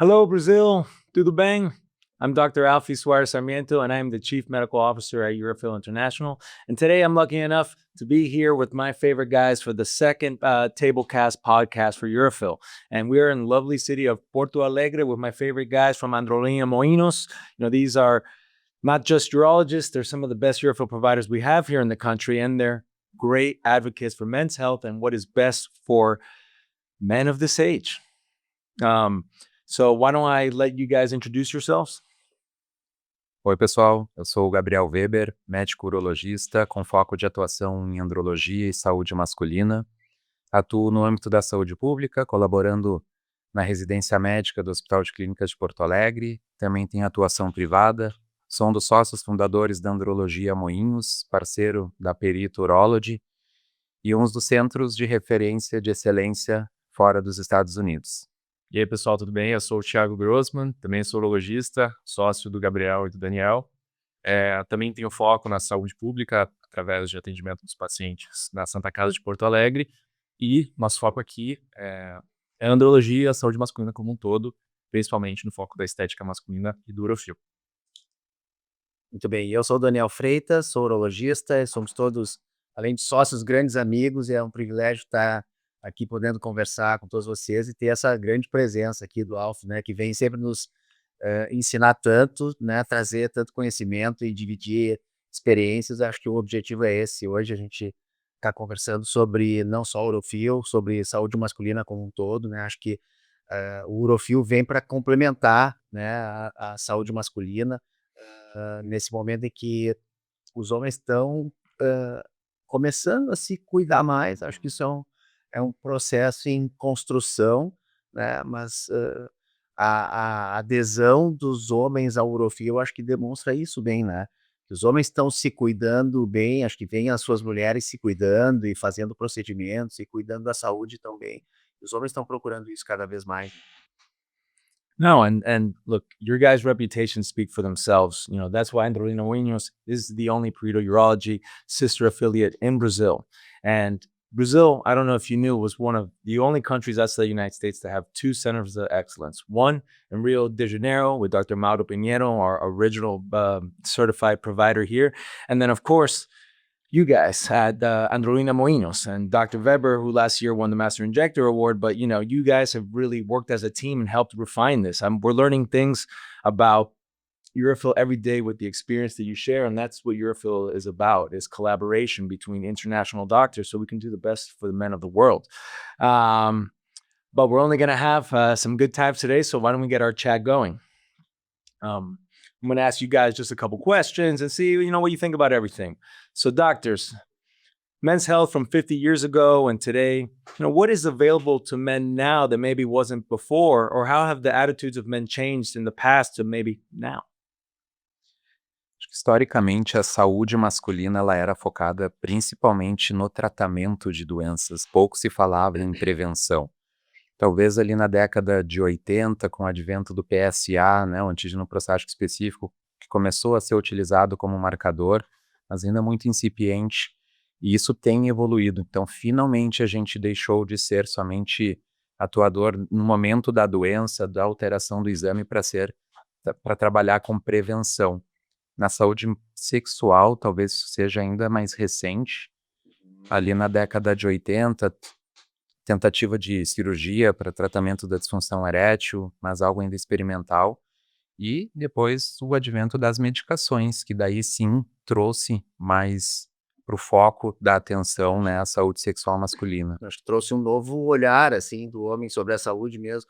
Hello, Brazil. Tudo bem? I'm Dr. Alfie Suarez Sarmiento, and I'm the Chief Medical Officer at Eurofil International. And today I'm lucky enough to be here with my favorite guys for the second Tablecast podcast for Eurofil. And we're in the lovely city of Porto Alegre with my favorite guys from Androlina Moinhos. These are not just urologists, they're some of the best Eurofil providers we have here in the country, and they're great advocates for men's health and what is best for men of this age. So why don't I let you guys introduce yourselves? Oi, pessoal. Eu sou o Gabriel Weber, médico urologista com foco de atuação em andrologia e saúde masculina. Atuo no âmbito da saúde pública, colaborando na residência médica do Hospital de Clínicas de Porto Alegre. Também tenho atuação privada. Sou um dos sócios fundadores da Andrologia Moinhos, parceiro da Perito Urology e um dos centros de referência de excelência fora dos Estados Unidos. E aí, pessoal, tudo bem? Eu sou o Thiago Grossman, também sou urologista, sócio do Gabriel e do Daniel. Também tenho foco na saúde pública, através de atendimento dos pacientes na Santa Casa de Porto Alegre. E nosso foco aqui é a andrologia e a saúde masculina como um todo, principalmente no foco da estética masculina e do urofil. Muito bem, eu sou o Daniel Freitas, sou urologista, somos todos, além de sócios, grandes amigos, e é um privilégio estar aqui podendo conversar com todos vocês e ter essa grande presença aqui do Alf, né, que vem sempre nos ensinar tanto, né, trazer tanto conhecimento e dividir experiências. Acho que o objetivo é esse. Hoje a gente está conversando sobre não só urofil, sobre saúde masculina como um todo, né. Acho que o urofil vem para complementar, né, a saúde masculina, nesse momento em que os homens estão começando a se cuidar mais. Acho que isso é um processo em construção, né, mas a adesão dos homens ao urofil, eu acho que demonstra isso bem, né, que os homens estão se cuidando bem. Acho que vem as suas mulheres se cuidando e fazendo procedimentos e cuidando da saúde também. Os homens estão procurando isso cada vez mais. No, and look, your guys' reputations speak for themselves. That's why Androlina Moinhos is the only Perito Urology sister affiliate in Brazil. And Brazil, I don't know if you knew, was one of the only countries outside the United States to have two centers of excellence. One in Rio de Janeiro with Dr. Mauro Pinheiro, our original certified provider here. And then, of course, you guys had Androlina Moinhos and Dr. Weber, who last year won the Master Injector Award. But, you guys have really worked as a team and helped refine this. We're learning things about Eurofil every day with the experience that you share. And that's what Eurofil is about, is collaboration between international doctors so we can do the best for the men of the world. But we're only going to have some good times today. So why don't we get our chat going? I'm going to ask you guys just a couple questions and see, what you think about everything. So doctors, men's health from 50 years ago and today, what is available to men now that maybe wasn't before, or how have the attitudes of men changed in the past to maybe now? Historicamente, a saúde masculina ela era focada principalmente no tratamento de doenças. Pouco se falava em prevenção. Talvez ali na década de 80, com o advento do PSA, né, o antígeno prostático específico, que começou a ser utilizado como marcador, mas ainda muito incipiente, e isso tem evoluído. Então, finalmente, a gente deixou de ser somente atuador no momento da doença, da alteração do exame, para trabalhar com prevenção. Na saúde sexual, talvez isso seja ainda mais recente. Ali na década de 80, tentativa de cirurgia para tratamento da disfunção erétil, mas algo ainda experimental. E depois o advento das medicações, que daí sim trouxe mais para o foco da atenção, né, a saúde sexual masculina. Acho que trouxe um novo olhar, assim, do homem sobre a saúde mesmo.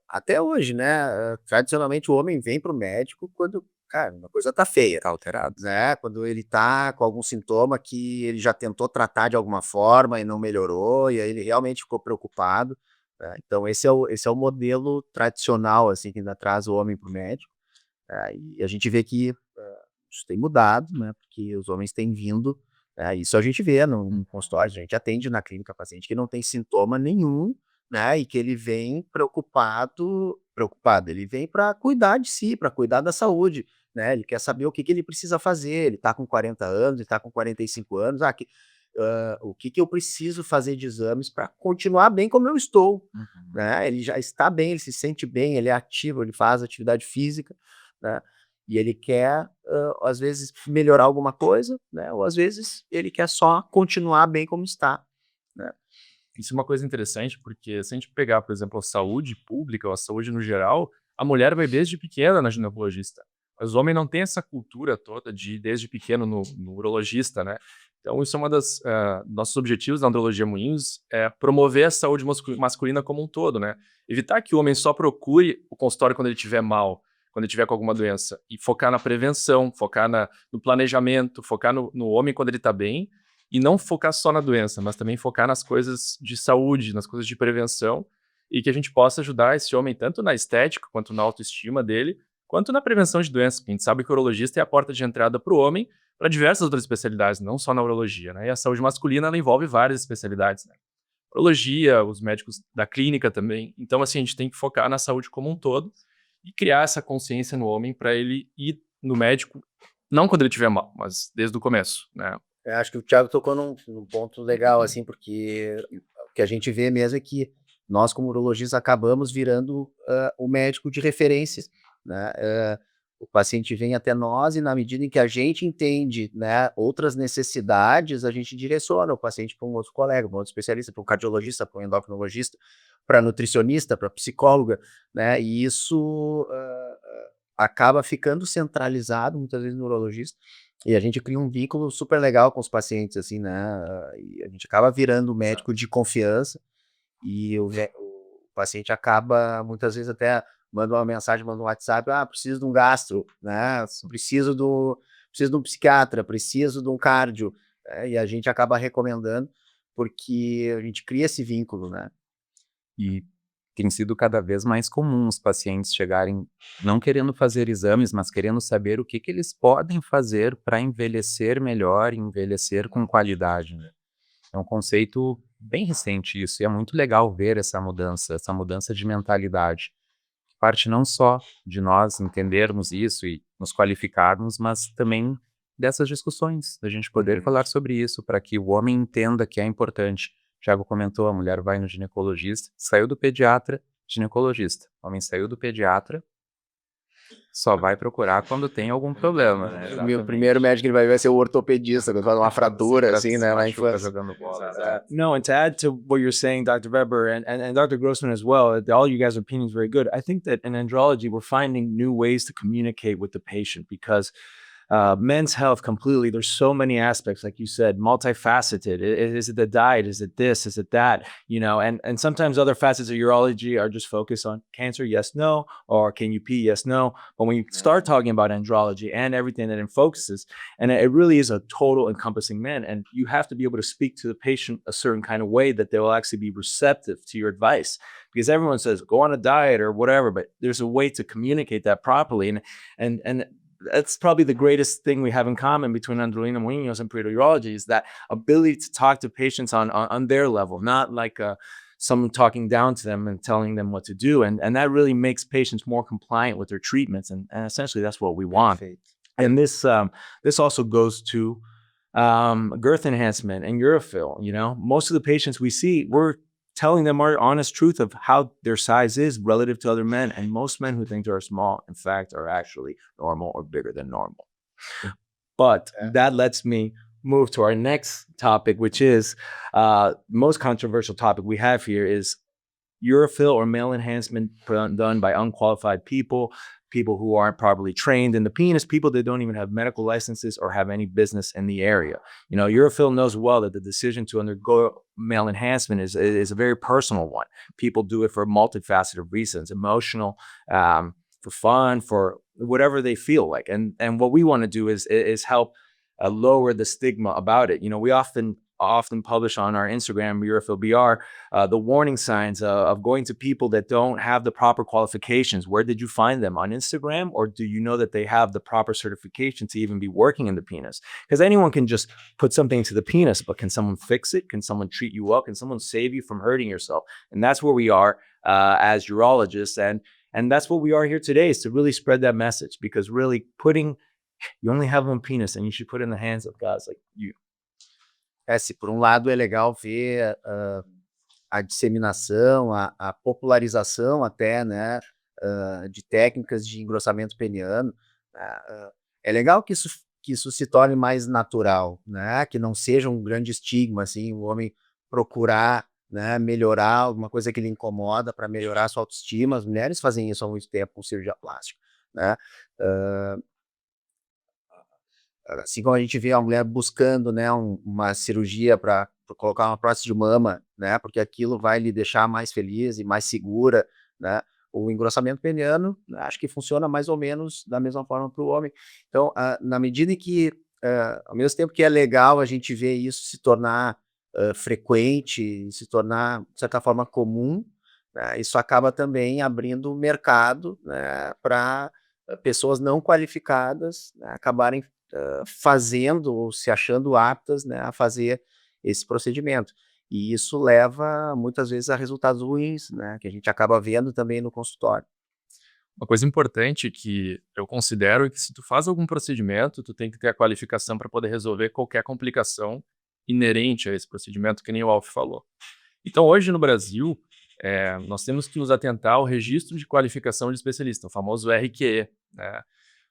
Até hoje, né, tradicionalmente o homem vem para o médico quando, cara, uma coisa tá feia, Tá alterado. né, quando ele tá com algum sintoma que ele já tentou tratar de alguma forma e não melhorou, e aí ele realmente ficou preocupado, né. Então esse é o modelo tradicional, assim, que ainda traz o homem para o médico, e a gente vê que isso tem mudado, né, porque os homens têm vindo, isso a gente vê no consultório. A gente atende na clínica paciente que não tem sintoma nenhum, né, e que ele vem preocupado, ele vem para cuidar de si, para cuidar da saúde, né, ele quer saber o que ele precisa fazer. Ele está com 40 anos, ele está com 45 anos, o que que eu preciso fazer de exames para continuar bem como eu estou, Uhum. né? Ele já está bem, ele se sente bem, ele é ativo, ele faz atividade física, né? E ele quer, às vezes, melhorar alguma coisa, né? Ou às vezes ele quer só continuar bem como está, né? Isso é uma coisa interessante, porque se a gente pegar, por exemplo, a saúde pública ou a saúde no geral, a mulher vai desde pequena na ginecologista. Mas o homem não tem essa cultura toda de ir desde pequeno no urologista, né? Então, isso é uma das nossos objetivos da Andrologia Moinhos, é promover a saúde masculina como um todo, né? Evitar que o homem só procure o consultório quando ele estiver mal, quando ele estiver com alguma doença, e focar na prevenção, focar no planejamento, focar no homem quando ele está bem, e não focar só na doença, mas também focar nas coisas de saúde, nas coisas de prevenção, e que a gente possa ajudar esse homem tanto na estética, quanto na autoestima dele, quanto na prevenção de doenças, porque a gente sabe que o urologista é a porta de entrada para o homem para diversas outras especialidades, não só na urologia, né? E a saúde masculina, ela envolve várias especialidades, né? Urologia, os médicos da clínica também. Então, assim, a gente tem que focar na saúde como um todo e criar essa consciência no homem para ele ir no médico, não quando ele estiver mal, mas desde o começo, né? Eu acho que o Thiago tocou num ponto legal, assim, porque o que a gente vê mesmo é que nós, como urologistas, acabamos virando o médico de referência, né? O paciente vem até nós e, na medida em que a gente entende, né, outras necessidades, a gente direciona o paciente para um outro colega, para um outro especialista, para um cardiologista, para um endocrinologista, para nutricionista, para psicóloga, né? E isso acaba ficando centralizado, muitas vezes, no urologista. E a gente cria um vínculo super legal com os pacientes, assim, né? E a gente acaba virando o médico de confiança e o paciente acaba, muitas vezes, até manda uma mensagem, manda um WhatsApp, preciso de um gastro, né? Preciso de um psiquiatra, preciso de um cardio, né? E a gente acaba recomendando porque a gente cria esse vínculo, né? E tem sido cada vez mais comum os pacientes chegarem não querendo fazer exames, mas querendo saber o que que eles podem fazer para envelhecer melhor e envelhecer com qualidade, né? É um conceito bem recente isso, e é muito legal ver essa mudança de mentalidade. Parte não só de nós entendermos isso e nos qualificarmos, mas também dessas discussões, da gente poder falar sobre isso, para que o homem entenda que é importante. O Thiago comentou, a mulher vai no ginecologista, saiu do pediatra, ginecologista. O homem saiu do pediatra, só vai procurar quando tem algum problema, né? O meu primeiro médico que ele vai ver vai ser o ortopedista, quando faz uma fratura, assim, né, na Machuca infância. jogando bola. No, and to add to what you're saying, Dr. Weber and Dr. Grossman as well, all you guys' opinions very good. I think that in andrology, we're finding new ways to communicate with the patient because men's health completely, there's so many aspects, like you said, multifaceted. Is it the diet? Is it this? Is it that? You know, and sometimes other facets of urology are just focused on cancer, yes, no, or can you pee, yes, no. But when you start talking about andrology and everything that it focuses, and it really is a total encompassing man, and you have to be able to speak to the patient a certain kind of way that they will actually be receptive to your advice. Because everyone says go on a diet or whatever, but there's a way to communicate that properly, and that's probably the greatest thing we have in common between Androlina Munoz and Perito Urology is that ability to talk to patients on their level, not like someone talking down to them and telling them what to do. And that really makes patients more compliant with their treatments. And essentially that's what we want. And this also goes to girth enhancement and Urofil. You know, most of the patients we see, we're telling them our honest truth of how their size is relative to other men. And most men who think they're small, in fact, are actually normal or bigger than normal. But that lets me move to our next topic, which is most controversial topic we have here is Urofil or male enhancement done by unqualified people who aren't properly trained in the penis, people that don't even have medical licenses or have any business in the area. You know, Urofil knows well that the decision to undergo male enhancement is a very personal one. People do it for multifaceted reasons, emotional, for fun, for whatever they feel like. And what we want to do is help lower the stigma about it. You know, we often publish on our Instagram, Urofil BR, the warning signs of going to people that don't have the proper qualifications. Where did you find them? On Instagram? Or do you know that they have the proper certification to even be working in the penis? Because anyone can just put something into the penis, but can someone fix it? Can someone treat you up? Can someone save you from hurting yourself? And that's where we are as urologists. And that's what we are here today, is to really spread that message, because really you only have one penis and you should put it in the hands of guys like you. Se por um lado é legal ver a disseminação, a popularização até, né, de técnicas de engrossamento peniano, é legal que isso se torne mais natural, né, que não seja um grande estigma, assim, o homem procurar, né, melhorar alguma coisa que lhe incomoda para melhorar a sua autoestima. As mulheres fazem isso há muito tempo com cirurgia plástica, né. Hã, assim como a gente vê a mulher buscando, né, uma cirurgia para colocar uma prótese de mama, né, porque aquilo vai lhe deixar mais feliz e mais segura, né. O engrossamento peniano, acho que funciona mais ou menos da mesma forma para o homem. Então, na medida em que, ao mesmo tempo que é legal a gente ver isso se tornar, frequente, se tornar, de certa forma, comum, né, isso acaba também abrindo o mercado, né, pra pessoas não qualificadas, né, acabarem fazendo ou se achando aptas, né, a fazer esse procedimento. E isso leva muitas vezes a resultados ruins, né, que a gente acaba vendo também no consultório. Uma coisa importante que eu considero é que se tu faz algum procedimento, tu tem que ter a qualificação para poder resolver qualquer complicação inerente a esse procedimento, que nem o Alf falou. Então, hoje no Brasil, nós temos que nos atentar ao registro de qualificação de especialista, o famoso RQE, né?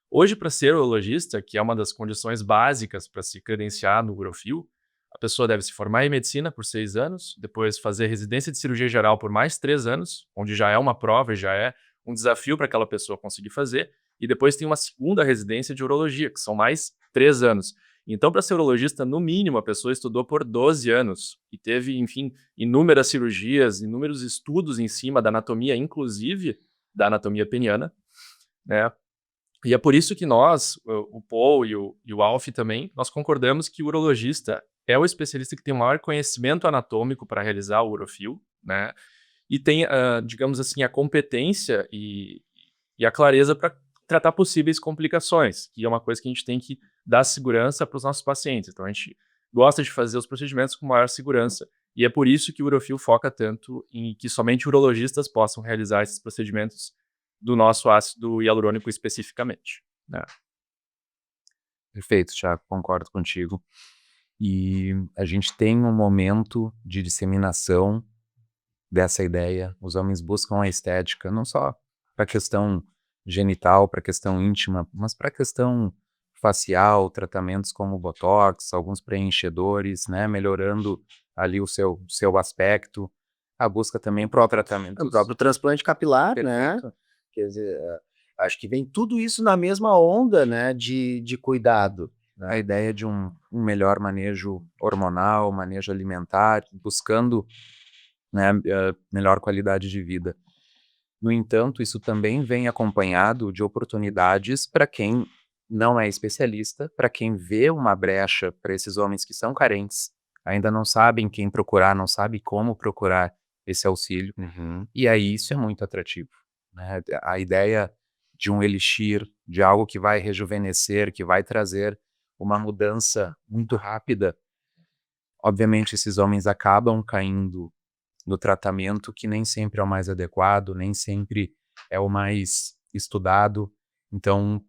Hoje, para ser urologista, que é uma das condições básicas para se credenciar no Urofil, a pessoa deve se formar em medicina por 6 anos, depois fazer residência de cirurgia geral por mais 3 anos, onde já é uma prova e já é um desafio para aquela pessoa conseguir fazer, e depois tem uma segunda residência de urologia, que são mais 3 anos. Então, para ser urologista, no mínimo, a pessoa estudou por 12 anos e teve, enfim, inúmeras cirurgias, inúmeros estudos em cima da anatomia, inclusive da anatomia peniana, né? E é por isso que nós, o Paul e o Alf também, nós concordamos que o urologista é o especialista que tem o maior conhecimento anatômico para realizar o urofil, né? E tem, digamos assim, a competência e a clareza para tratar possíveis complicações, que é uma coisa que a gente tem que dar segurança para os nossos pacientes. Então a gente gosta de fazer os procedimentos com maior segurança. E é por isso que o Urofil foca tanto em que somente urologistas possam realizar esses procedimentos do nosso ácido hialurônico especificamente, né? Perfeito, Thiago, concordo contigo. E a gente tem um momento de disseminação dessa ideia. Os homens buscam a estética, não só para a questão genital, para a questão íntima, mas para a questão facial, tratamentos como botox, alguns preenchedores, né, melhorando ali o seu aspecto. A busca também por tratamentos. O próprio transplante capilar, né, Perfeito. quer dizer, acho que vem tudo isso na mesma onda, né, de cuidado, A né. ideia de um melhor manejo hormonal, manejo alimentar, buscando, né, melhor qualidade de vida. No entanto, isso também vem acompanhado de oportunidades para quem não é especialista, para quem vê uma brecha para esses homens que são carentes, ainda não sabem quem procurar, não sabe como procurar esse auxílio, Uhum. e aí isso é muito atrativo, né? A ideia de um elixir, de algo que vai rejuvenescer, que vai trazer uma mudança muito rápida. Obviamente, esses homens acabam caindo no tratamento que nem sempre é o mais adequado, nem sempre é o mais estudado, então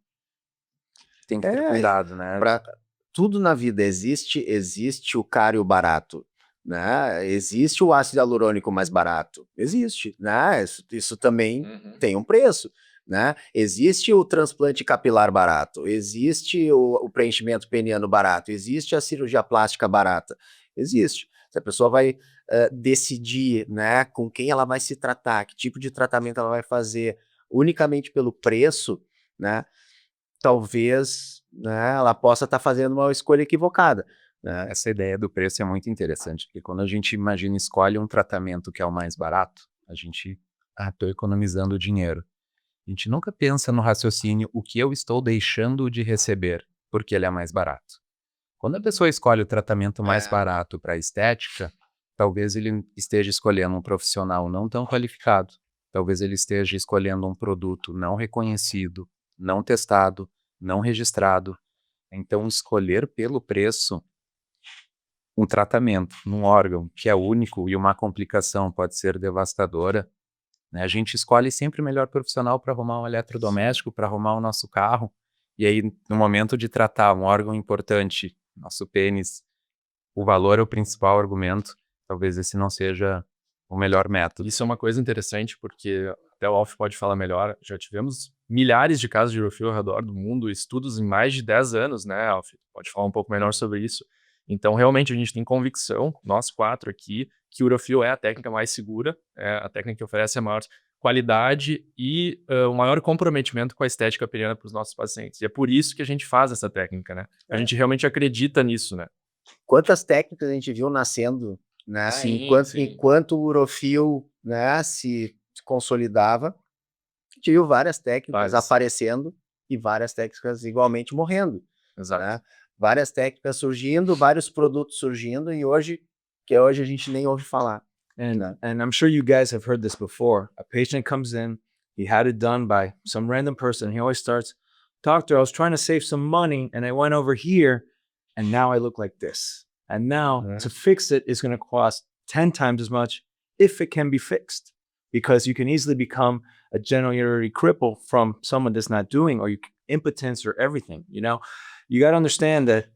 tem que ter É, cuidado, né. pra tudo na vida existe o caro e o barato, né, existe o ácido hialurônico mais barato, existe, né, isso também Uhum. tem um preço, né. Existe o transplante capilar barato, existe o preenchimento peniano barato, existe a cirurgia plástica barata, existe. Se a pessoa vai, decidir, né, com quem ela vai se tratar, que tipo de tratamento ela vai fazer, unicamente pelo preço, né, talvez, né, ela possa estar fazendo uma escolha equivocada, né. Essa ideia do preço é muito interessante, porque quando a gente imagina, escolhe um tratamento que é o mais barato, a gente: "Ah, estou economizando dinheiro". A gente nunca pensa no raciocínio: "O que eu estou deixando de receber, porque ele é mais barato?". Quando a pessoa escolhe o tratamento mais É. barato para estética, talvez ele esteja escolhendo um profissional não tão qualificado, talvez ele esteja escolhendo um produto não reconhecido, não testado, não registrado. Então, escolher pelo preço um tratamento num órgão que é único e uma complicação pode ser devastadora, né? A gente escolhe sempre o melhor profissional para arrumar um eletrodoméstico, para arrumar o nosso carro, e aí, no momento de tratar um órgão importante, nosso pênis, o valor é o principal argumento, talvez esse não seja o melhor método. Isso é uma coisa interessante, porque até o Alf pode falar melhor. Já tivemos milhares de casos de urofil ao redor do mundo, estudos em mais de 10 anos, né, Alf? Pode falar um pouco melhor sobre isso. Então, realmente, a gente tem convicção, nós 4 aqui, que o urofil é a técnica mais segura, é a técnica que oferece a maior qualidade e o maior comprometimento com a estética peniana para os nossos pacientes. E é por isso que a gente faz essa técnica, né? A gente realmente acredita nisso, né? Quantas técnicas a gente viu nascendo, né? Sim, Enquanto, sim. enquanto o urofil, né, se consolidava, a gente viu várias técnicas Várias. aparecendo e várias técnicas igualmente morrendo, Exato. né? Várias técnicas surgindo, vários produtos surgindo e hoje a gente nem ouve falar. And I'm sure you guys have heard this before. A patient comes in, he had it done by some random person. He always starts, Doctor, I was trying to save some money and I went over here and now I look like this. And now to fix it is going to cost 10 times as much if it can be fixed, because you can easily become a genital cripple from someone that's not doing, or impotence or everything. You got to understand that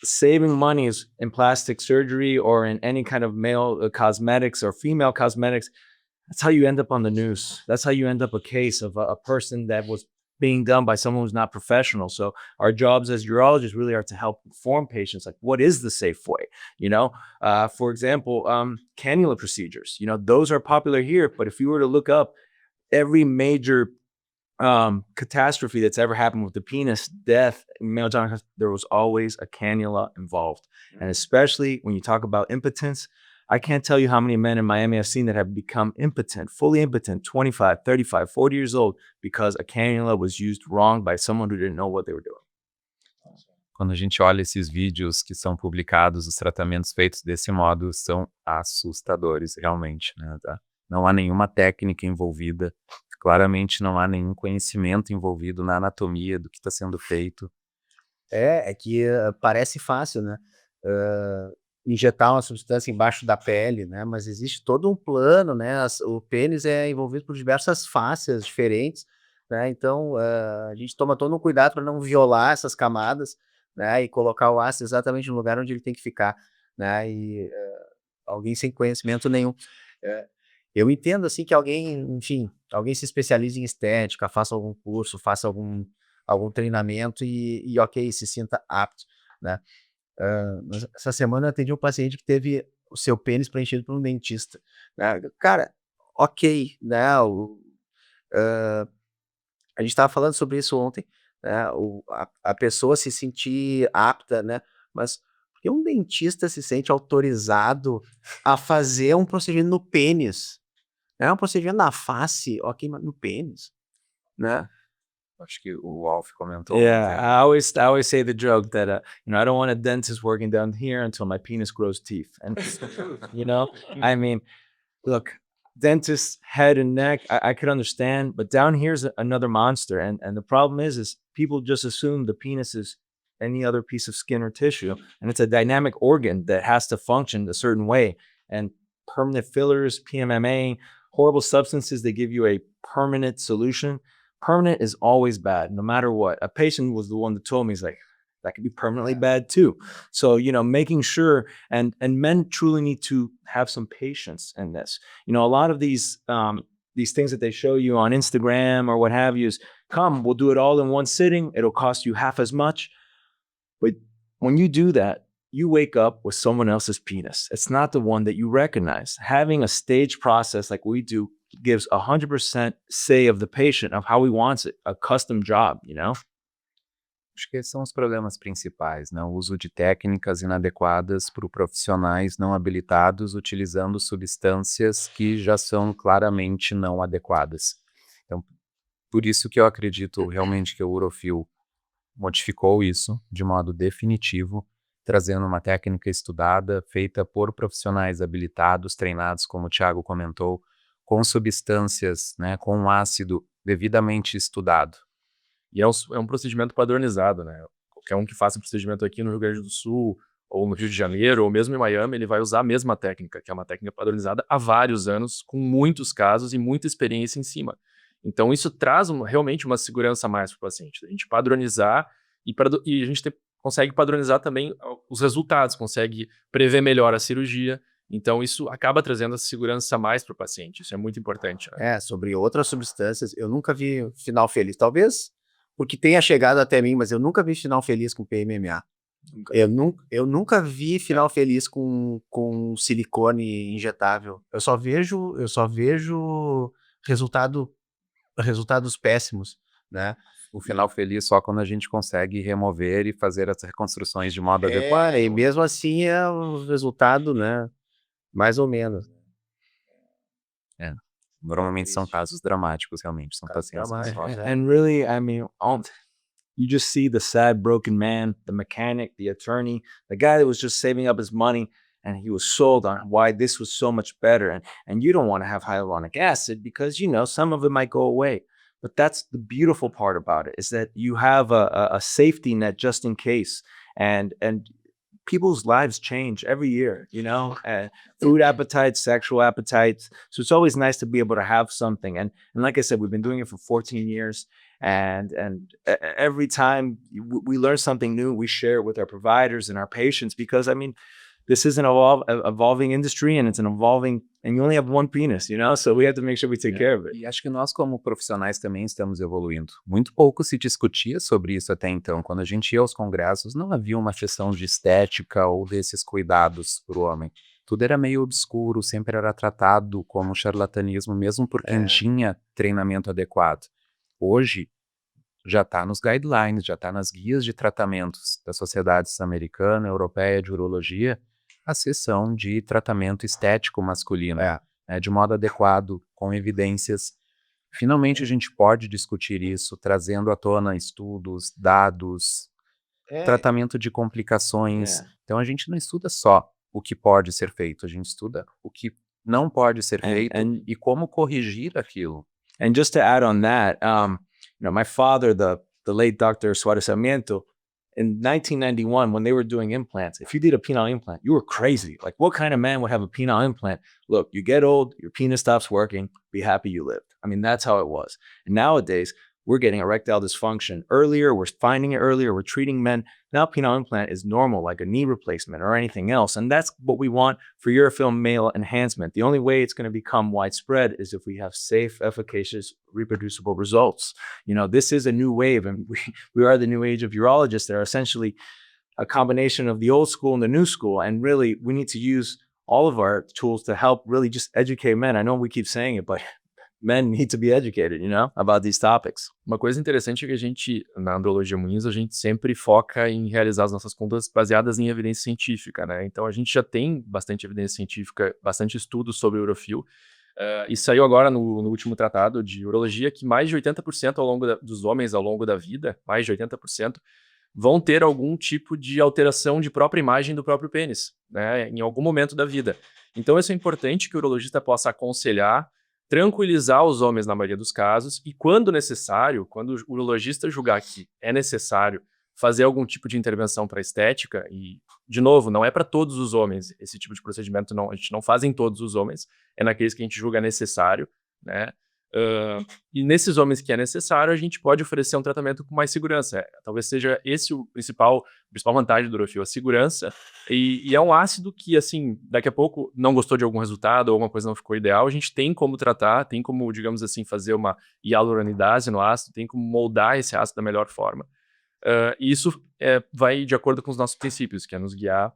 saving money is in plastic surgery or in any kind of male cosmetics or female cosmetics. That's how you end up on the news. That's how you end up a case of a person that was being done by someone who's not professional. So our jobs as urologists really are to help inform patients, like, what is the safe way? For example, cannula procedures, those are popular here, but if you were to look up every major catastrophe that's ever happened with the penis, death, male genital, there was always a cannula involved. And especially when you talk about impotence, I can't tell you how many men in Miami I've seen that have become impotent, fully impotent, 25, 35, 40 years old, because a cannula was used wrong by someone who didn't know what they were doing. Quando a gente olha esses vídeos que são publicados, os tratamentos feitos desse modo são assustadores, realmente, né? Tá? Não há nenhuma técnica envolvida, claramente não há nenhum conhecimento envolvido na anatomia do que está sendo feito. É que parece fácil, né? Injetar uma substância embaixo da pele, né? Mas existe todo um plano, né? O pênis é envolvido por diversas fáscias diferentes, né? Então, a gente toma todo um cuidado para não violar essas camadas, né? E colocar o ácido exatamente no lugar onde ele tem que ficar, né? E alguém sem conhecimento nenhum. Eu entendo, assim, que alguém se especialize em estética, faça algum curso, faça algum treinamento e ok, se sinta apto, né? Mas essa semana eu atendi um paciente que teve o seu pênis preenchido por um dentista, né? Cara, ok, né? A gente estava falando sobre isso ontem, né? A pessoa se sentir apta, né? Mas por que um dentista se sente autorizado a fazer um procedimento no pênis? É um procedimento na face, ok, mas no pênis, né? Acho que o Alf comentou. Yeah, I always say the joke that I don't want a dentist working down here until my penis grows teeth. And I mean, look, dentist, head and neck, I could understand, but down here's another monster. And the problem is people just assume the penis is any other piece of skin or tissue, and it's a dynamic organ that has to function a certain way. And permanent fillers, PMMA, horrible substances, they give you a permanent solution. Permanent is always bad, no matter what. A patient was the one that told me, he's like, that could be permanently bad too. So, making sure, and men truly need to have some patience in this. A lot of these things that they show you on Instagram or what have you is, we'll do it all in one sitting. It'll cost you half as much. But when you do that, you wake up with someone else's penis. It's not the one that you recognize. Having a staged process like we do gives 100% say of the patient of how he wants it, a custom job, Acho que esses são os problemas principais, né? O uso de técnicas inadequadas por profissionais não habilitados utilizando substâncias que já são claramente não adequadas. Então, por isso que eu acredito realmente que o Urofil modificou isso de modo definitivo, trazendo uma técnica estudada, feita por profissionais habilitados, treinados, como o Thiago comentou, com substâncias, né, com ácido devidamente estudado. E é um procedimento padronizado, né? Qualquer um que faça procedimento aqui no Rio Grande do Sul, ou no Rio de Janeiro, ou mesmo em Miami, ele vai usar a mesma técnica, que é uma técnica padronizada há vários anos, com muitos casos e muita experiência em cima. Então isso traz realmente uma segurança a mais para o paciente. A gente padronizar e a gente ter consegue padronizar também os resultados, consegue prever melhor a cirurgia. Então, isso acaba trazendo essa segurança a mais para o paciente. Isso é muito importante, né? Sobre outras substâncias, eu nunca vi final feliz. Talvez porque tenha chegado até mim, mas eu nunca vi final feliz com PMMA. Eu nunca vi final feliz com silicone injetável. Eu só vejo resultados péssimos, né? O final feliz só quando a gente consegue remover e fazer as reconstruções de modo adequado. E mesmo assim é o resultado, né? Mais ou menos. Normalmente são casos dramáticos, realmente. São pacientes que sofrem. And really, I mean, you just see the sad, broken man, the mechanic, the attorney, the guy that was just saving up his money, and he was sold on why this was so much better. And you don't want to have hyaluronic acid because, some of it might go away. But that's the beautiful part about it, is that you have a safety net just in case. And people's lives change every year, food appetites, sexual appetites. So it's always nice to be able to have something. And like I said, we've been doing it for 14 years. And every time we learn something new, we share it with our providers and our patients, because I mean, this is an evolving industry, and it's an evolving, and you only have one penis, so we have to make sure we take care of it. E acho que nós, como profissionais, também estamos evoluindo. Muito pouco se discutia sobre isso até então. Quando a gente ia aos congressos, não havia uma questão de estética ou desses cuidados para o homem. Tudo era meio obscuro, sempre era tratado como charlatanismo, mesmo por quem tinha treinamento adequado. Hoje, já está nos guidelines, já está nas guias de tratamentos da Sociedade Americana, Europeia de Urologia, a seção de tratamento estético masculino, de modo adequado, com evidências. Finalmente a gente pode discutir isso, trazendo à tona estudos, dados, tratamento de complicações. Então a gente não estuda só o que pode ser feito, a gente estuda o que não pode ser feito e como corrigir aquilo. And just to add on that, my father, the late Dr. Suarez Sarmiento, in 1991, when they were doing implants, if you did a penile implant, you were crazy. Like, what kind of man would have a penile implant? Look, you get old, your penis stops working, be happy you lived. I mean, that's how it was. And nowadays, we're getting erectile dysfunction earlier, we're finding it earlier, we're treating men. Now penile implant is normal, like a knee replacement or anything else. And that's what we want for Urofilm male enhancement. The only way it's going to become widespread is if we have safe, efficacious, reproducible results. This is a new wave, and we are the new age of urologists that are essentially a combination of the old school and the new school. And really, we need to use all of our tools to help really just educate men. I know we keep saying it, but men need to be educated, about these topics. Uma coisa interessante é que a gente, na Andrologia Muniz, a gente sempre foca em realizar as nossas contas baseadas em evidência científica, né? Então a gente já tem bastante evidência científica, bastante estudo sobre urofil. E saiu agora no último tratado de urologia que mais de 80% dos homens ao longo da vida, mais de 80%, vão ter algum tipo de alteração de própria imagem do próprio pênis, né? Em algum momento da vida. Então isso é importante que o urologista possa aconselhar, tranquilizar os homens na maioria dos casos, e quando necessário, quando o urologista julgar que é necessário fazer algum tipo de intervenção para estética, e, de novo, não é para todos os homens, esse tipo de procedimento a gente não faz em todos os homens, é naqueles que a gente julga necessário, né? E nesses homens que é necessário, a gente pode oferecer um tratamento com mais segurança. Talvez seja esse a principal vantagem do urofil, a segurança. E é um ácido que, assim, daqui a pouco não gostou de algum resultado ou alguma coisa não ficou ideal, a gente tem como tratar, tem como, digamos assim, fazer uma hialuronidase no ácido, tem como moldar esse ácido da melhor forma. E isso vai de acordo com os nossos princípios, que é nos guiar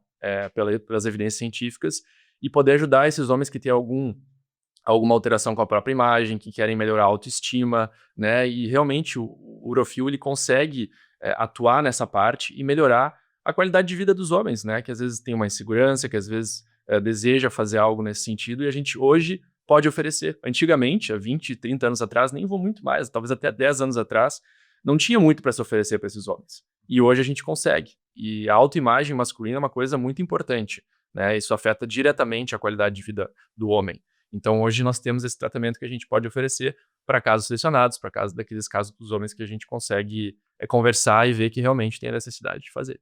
pelas evidências científicas e poder ajudar esses homens que têm alguma alteração com a própria imagem, que querem melhorar a autoestima, né? E realmente o urofil ele consegue atuar nessa parte e melhorar a qualidade de vida dos homens, né? Que às vezes tem uma insegurança, que às vezes deseja fazer algo nesse sentido, e a gente hoje pode oferecer. Antigamente, há 20, 30 anos atrás, nem vou muito mais, talvez até 10 anos atrás, não tinha muito para se oferecer para esses homens. E hoje a gente consegue. E a autoimagem masculina é uma coisa muito importante, né? Isso afeta diretamente a qualidade de vida do homem. Então, hoje nós temos esse tratamento que a gente pode oferecer para casos selecionados, para daqueles casos dos homens que a gente consegue conversar e ver que realmente tem a necessidade de fazer.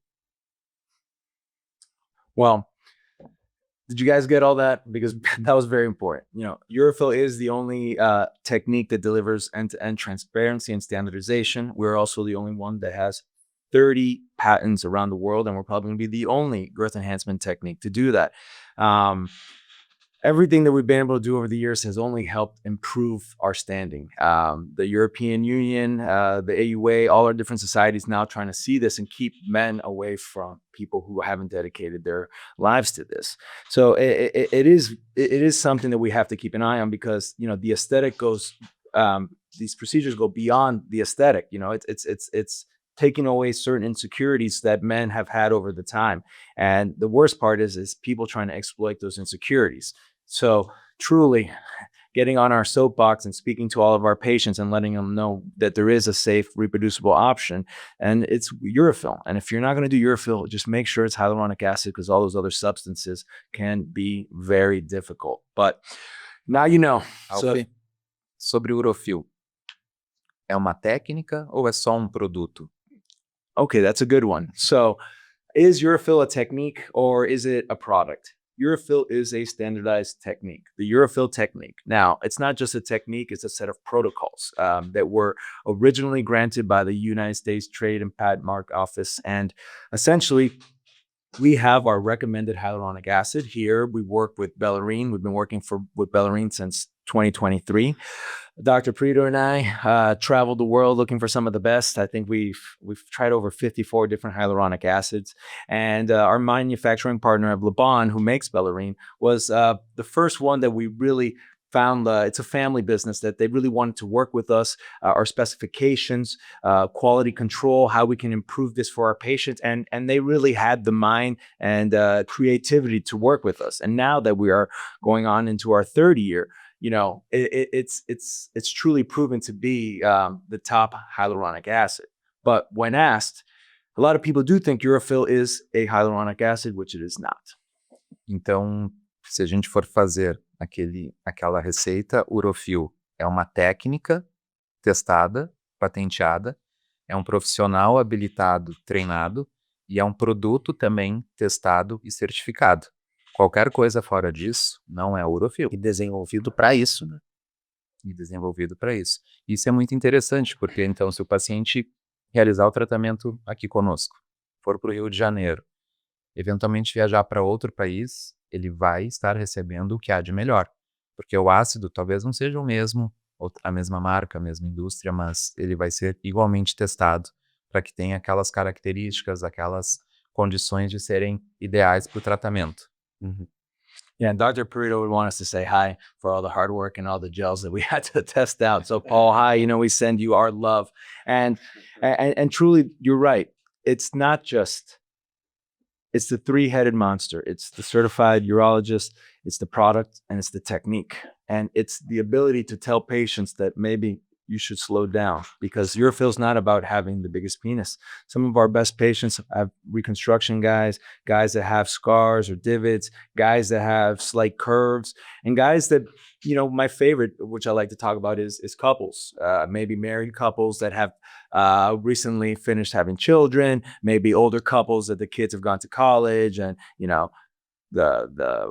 Well, did you guys get all that? Because that was very important. Urofil is the only technique that delivers end-to-end transparency and standardization. We're also the only one that has 30 patents around the world, and we're probably going to be the only growth enhancement technique to do that. Everything that we've been able to do over the years has only helped improve our standing. The European Union, the AUA, all our different societies now trying to see this and keep men away from people who haven't dedicated their lives to this. So it is something that we have to keep an eye on, because the aesthetic goes, these procedures go beyond the aesthetic. It's taking away certain insecurities that men have had over the time, and the worst part is people trying to exploit those insecurities. So truly getting on our soapbox and speaking to all of our patients and letting them know that there is a safe, reproducible option, and it's Urafil. And if you're not going to do Urafil, just make sure it's hyaluronic acid, because all those other substances can be very difficult. But now you know. So, Alfie, sobre o Urofil, é uma técnica ou é só um produto? okay, that's a good one. So is Urafil a technique or is it a product? Urafil is a standardized technique, the Urafil technique. Now, it's not just a technique, it's a set of protocols that were originally granted by the United States Trade and Patent Mark Office. And essentially, we have our recommended hyaluronic acid here. We work with Bellarine. We've been working with Bellarine since 2023. Dr. Prito and I traveled the world looking for some of the best. I think we've tried over 54 different hyaluronic acids. And our manufacturing partner Laban, who makes Bellarine, was the first one that we really found. It's a family business that they really wanted to work with us, our specifications, quality control, how we can improve this for our patients. And they really had the mind and creativity to work with us. And now that we are going on into our third year, it's truly proven to be the top hyaluronic acid. But when asked, a lot of people do think Urafil is a hyaluronic acid, which it is not. Então, se a gente for fazer aquela receita, Urofil é uma técnica testada, patenteada, é um profissional habilitado, treinado, e é um produto também testado e certificado. Qualquer coisa fora disso não é Urofil. E desenvolvido para isso, né? E desenvolvido para isso. Isso é muito interessante, porque então, se o paciente realizar o tratamento aqui conosco, for para o Rio de Janeiro, eventualmente viajar para outro país, ele vai estar recebendo o que há de melhor. Porque o ácido talvez não seja o mesmo, a mesma marca, a mesma indústria, mas ele vai ser igualmente testado para que tenha aquelas características, aquelas condições de serem ideais para o tratamento. Yeah, and Dr. Perito would want us to say hi for all the hard work and all the gels that we had to test out. So Paul, hi, we send you our love. And truly, you're right. It's not just, it's the three-headed monster. It's the certified urologist, it's the product, and it's the technique. And it's the ability to tell patients that maybe you should slow down, because Urafil's not about having the biggest penis. Some of our best patients have reconstruction guys that have scars or divots, guys that have slight curves, and guys that, my favorite, which I like to talk about, is couples, maybe married couples that have recently finished having children, maybe older couples that the kids have gone to college, and,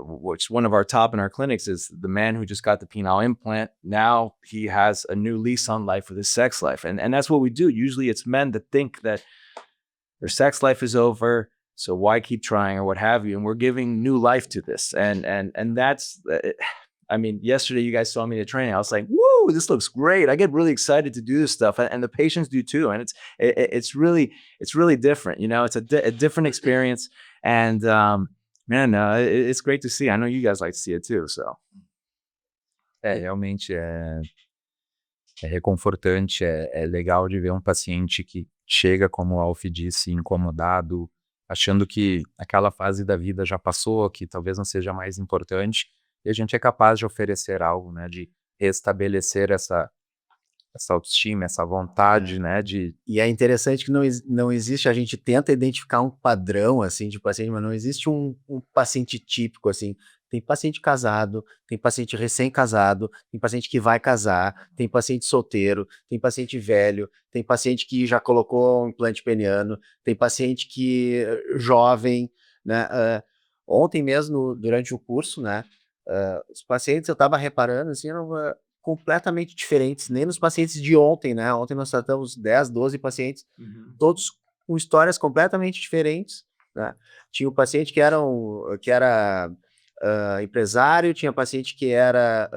which one of our top in our clinics is the man who just got the penile implant. Now he has a new lease on life with his sex life. And that's what we do. Usually it's men that think that their sex life is over, so why keep trying or what have you. And we're giving new life to this. And that's, yesterday you guys saw me at training. I was like, woo, this looks great. I get really excited to do this stuff. And the patients do too. And it's really different. It's a different experience. And, man, it's great to see. I know you guys like to see it too, so. Realmente é reconfortante, é legal de ver um paciente que chega, como o Alfie disse, incomodado, achando que aquela fase da vida já passou, que talvez não seja mais importante, e a gente é capaz de oferecer algo, né, de restabelecer essa autoestima, essa vontade, né, de... E é interessante que não existe, a gente tenta identificar um padrão, assim, de paciente, mas não existe um paciente típico, assim. Tem paciente casado, tem paciente recém-casado, tem paciente que vai casar, tem paciente solteiro, tem paciente velho, tem paciente que já colocou um implante peniano, tem paciente que jovem, né? Ontem mesmo, durante o curso, né, os pacientes, eu estava reparando, assim, eram completamente diferentes, nem nos pacientes de ontem, né? Ontem nós tratamos 10, 12 pacientes, todos com histórias completamente diferentes, né? Tinha o paciente que era empresário, tinha paciente que era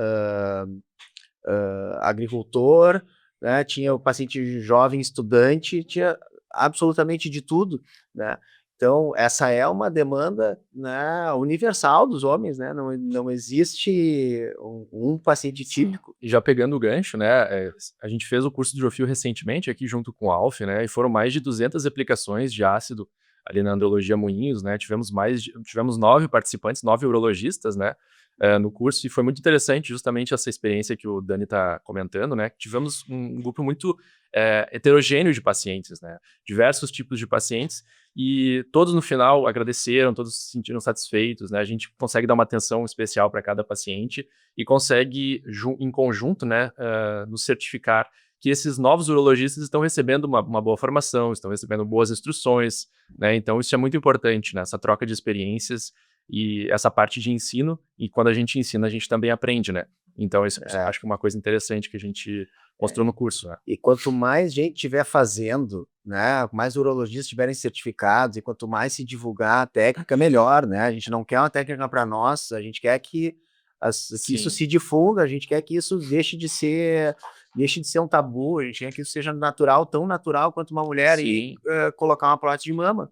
agricultor, né? Tinha o paciente jovem estudante, tinha absolutamente de tudo, né? Então, essa é uma demanda, né, universal dos homens, né? Não existe um paciente típico. E já pegando o gancho, né, a gente fez o curso de hidrofil recentemente aqui junto com o Alf, né, e foram mais de 200 aplicações de ácido ali na Andrologia Moinhos, né, tivemos 9 participantes, 9 urologistas, né, no curso, e foi muito interessante justamente essa experiência que o Dani está comentando, né, tivemos um grupo muito heterogêneo de pacientes, né, diversos tipos de pacientes, e todos no final agradeceram, todos se sentiram satisfeitos, né, a gente consegue dar uma atenção especial para cada paciente, e consegue, em conjunto, né, nos certificar que esses novos urologistas estão recebendo uma boa formação, estão recebendo boas instruções, né? Então isso é muito importante, né? Essa troca de experiências e essa parte de ensino, e quando a gente ensina, a gente também aprende, né? Então isso acho que é uma coisa interessante que a gente mostrou no curso, né? E quanto mais gente estiver fazendo, né, mais urologistas estiverem certificados, e quanto mais se divulgar a técnica, melhor, né? A gente não quer uma técnica para nós, a gente quer que isso se difunda, a gente quer que isso deixe de ser um tabu, a gente quer que isso seja natural, tão natural quanto uma mulher colocar uma prótese de mama,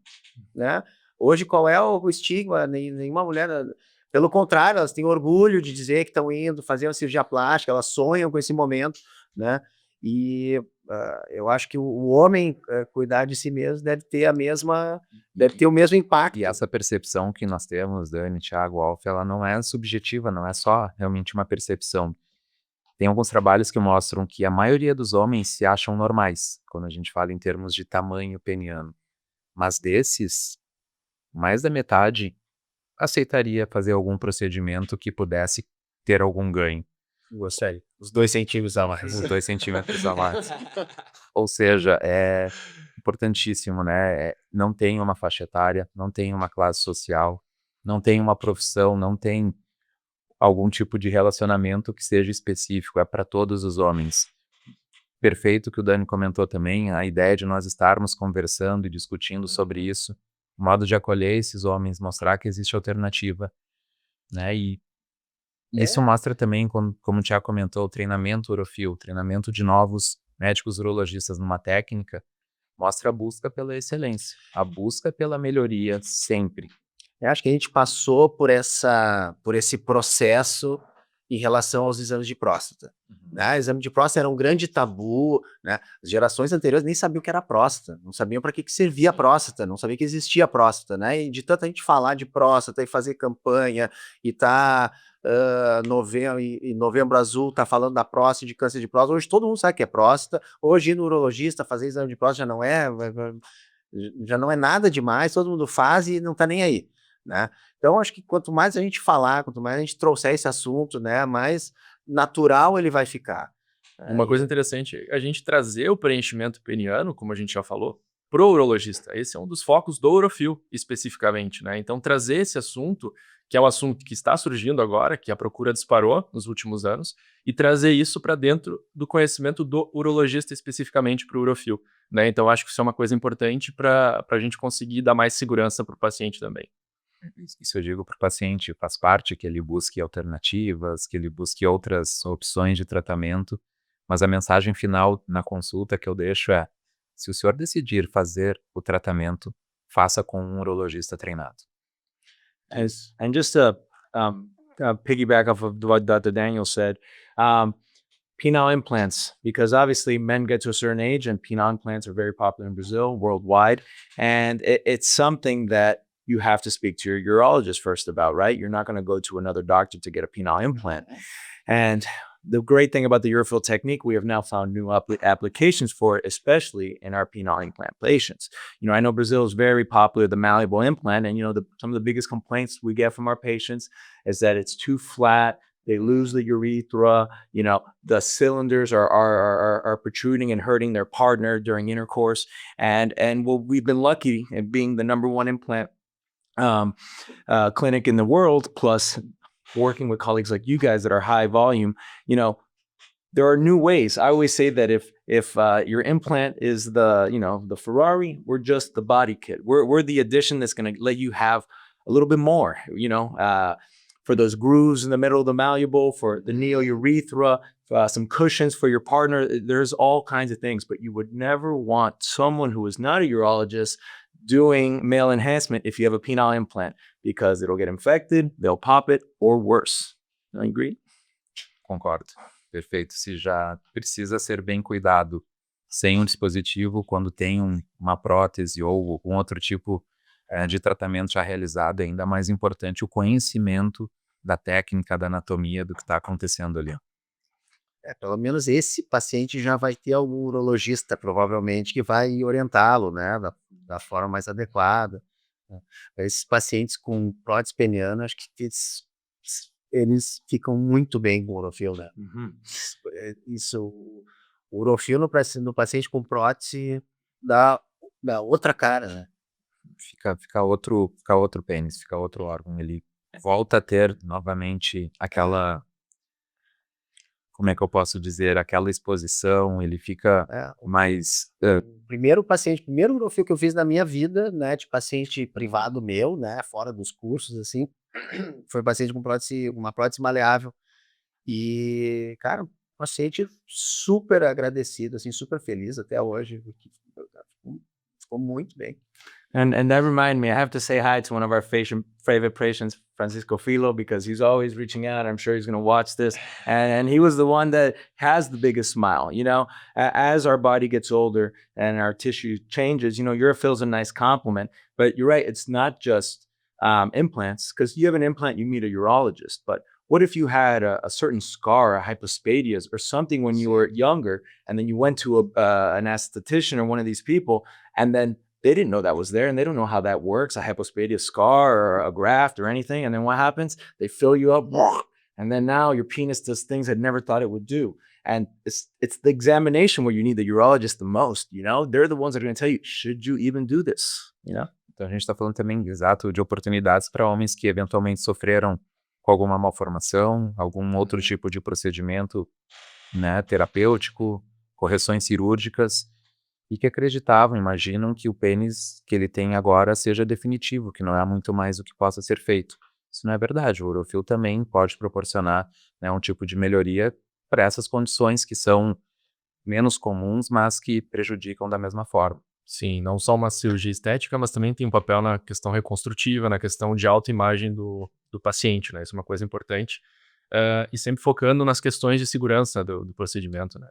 né? Hoje, qual é o estigma? Nenhuma mulher... Pelo contrário, elas têm orgulho de dizer que estão indo fazer uma cirurgia plástica, elas sonham com esse momento, né? E eu acho que o homem cuidar de si mesmo deve ter o mesmo impacto. E essa percepção que nós temos, Dani, Thiago, Alf, ela não é subjetiva, não é só realmente uma percepção. Tem alguns trabalhos que mostram que a maioria dos homens se acham normais, quando a gente fala em termos de tamanho peniano. Mas desses, mais da metade aceitaria fazer algum procedimento que pudesse ter algum ganho. Gostaria. Os 2 centímetros a mais. Os 2 centímetros a mais. Ou seja, é importantíssimo, né? Não tem uma faixa etária, não tem uma classe social, não tem uma profissão, não tem algum tipo de relacionamento que seja específico, é para todos os homens. Perfeito que o Dani comentou também, a ideia de nós estarmos conversando e discutindo sobre isso, o modo de acolher esses homens, mostrar que existe alternativa, né? E isso mostra também, como o Thiago comentou, o treinamento urofil, o treinamento de novos médicos urologistas numa técnica, mostra a busca pela excelência, a busca pela melhoria sempre. Eu acho que a gente passou por esse processo em relação aos exames de próstata, né? O exame de próstata era um grande tabu, né? As gerações anteriores nem sabiam o que era próstata, não sabiam para que servia a próstata, não sabiam que existia a próstata, né? E de tanta gente falar de próstata e fazer campanha e Novembro Azul tá falando da próstata, de câncer de próstata, hoje todo mundo sabe que é próstata, hoje ir no urologista fazer exame de próstata já não é nada demais, todo mundo faz e não tá nem aí, né? Então, acho que quanto mais a gente falar, quanto mais a gente trouxer esse assunto, né, mais natural ele vai ficar. Uma coisa interessante é a gente trazer o preenchimento peniano, como a gente já falou, pro urologista. Esse é um dos focos do urofil, especificamente, né? Então, trazer esse assunto, que é um assunto que está surgindo agora, que a procura disparou nos últimos anos, e trazer isso para dentro do conhecimento do urologista, especificamente para o urofil, né? Então, acho que isso é uma coisa importante para a gente conseguir dar mais segurança para o paciente também. Isso eu digo para o paciente, faz parte que ele busque alternativas, que ele busque outras opções de tratamento, mas a mensagem final na consulta que eu deixo é: se o senhor decidir fazer o tratamento, faça com um urologista treinado. And just to piggyback off of what Dr. Daniel said, penile implants, because obviously men get to a certain age and penile implants are very popular in Brazil, worldwide. And it's something that you have to speak to your urologist first about, right? You're not going to go to another doctor to get a penile implant. And the great thing about the Urofil technique, we have now found new applications for it, especially in our penile implant patients. You know, I know Brazil is very popular, the malleable implant, and, you know, some of the biggest complaints we get from our patients is that it's too flat, they lose the urethra, you know, the cylinders are protruding and hurting their partner during intercourse. And well, we've been lucky in being the #1 implant clinic in the world, plus working with colleagues like you guys that are high volume. You know, there are new ways. I always say that if your implant is the Ferrari, we're just the body kit. We're the addition that's going to let you have a little bit more. For those grooves in the middle of the malleable, for the neo-urethra, some cushions for your partner. There's all kinds of things, but you would never want someone who is not a urologist doing male enhancement if you have a penile implant, because it'll get infected, they'll pop it, or worse. Don't you agree? Concordo. Perfeito. Se já precisa ser bem cuidado sem um dispositivo, quando tem uma prótese ou algum outro tipo de tratamento já realizado, é ainda mais importante o conhecimento da técnica, da anatomia, do que está acontecendo ali. Pelo menos esse paciente já vai ter algum urologista, provavelmente, que vai orientá-lo, né, da forma mais adequada, né. Esses pacientes com prótese peniana, acho que eles ficam muito bem com o Urofil, né. Isso, o Urofil no paciente com prótese dá outra cara, né. Fica outro pênis, fica outro órgão. Ele volta a ter novamente aquela, como é que eu posso dizer, aquela exposição, ele fica mais... O primeiro Urofil que eu fiz na minha vida, né, de paciente privado meu, né, fora dos cursos, assim, foi um paciente com uma prótese maleável. E, cara, um paciente super agradecido, assim, super feliz até hoje, porque ficou muito bem. And that reminded me, I have to say hi to one of our favorite patients, Francisco Filo, because he's always reaching out. I'm sure he's going to watch this. And he was the one that has the biggest smile. As our body gets older and our tissue changes, urofil is a nice compliment. But you're right, it's not just implants, because you have an implant, you meet a urologist. But what if you had a certain scar, a hypospadias, or something when you were younger, and then you went to an esthetician or one of these people, and then they didn't know that was there, and they don't know how that works, a hypospadia scar or a graft or anything. And then what happens? They fill you up, and then now your penis does things it never thought it would do. And it's the examination where you need the urologist the most. They're the ones that are going to tell you, should you even do this? Então a gente está falando também, exato, de oportunidades para homens que eventualmente sofreram com alguma malformação, algum outro tipo de procedimento, né, terapêutico, correções cirúrgicas, e que acreditavam, imaginam que o pênis que ele tem agora seja definitivo, que não há muito mais o que possa ser feito. Isso não é verdade. O Urofil também pode proporcionar, né, um tipo de melhoria para essas condições que são menos comuns, mas que prejudicam da mesma forma. Sim, não só uma cirurgia estética, mas também tem um papel na questão reconstrutiva, na questão de autoimagem do paciente, né? Isso é uma coisa importante. E sempre focando nas questões de segurança do procedimento, né?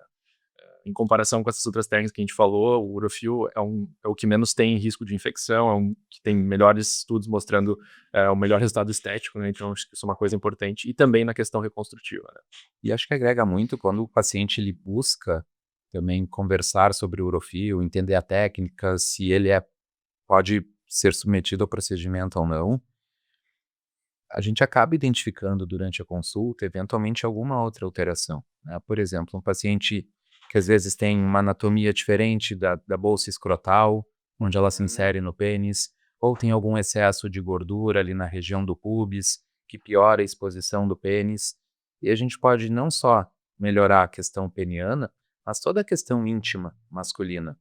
Em comparação com essas outras técnicas que a gente falou, o Urofil é o que menos tem risco de infecção, é um que tem melhores estudos mostrando o melhor resultado estético, né? Então acho que isso é uma coisa importante. E também na questão reconstrutiva, né? E acho que agrega muito quando o paciente ele busca também conversar sobre o Urofil, entender a técnica, se ele pode ser submetido ao procedimento ou não. A gente acaba identificando durante a consulta, eventualmente, alguma outra alteração, né? Por exemplo, um paciente que às vezes tem uma anatomia diferente da bolsa escrotal, onde ela se insere no pênis, ou tem algum excesso de gordura ali na região do pubis, que piora a exposição do pênis. E a gente pode não só melhorar a questão peniana, mas toda a questão íntima masculina.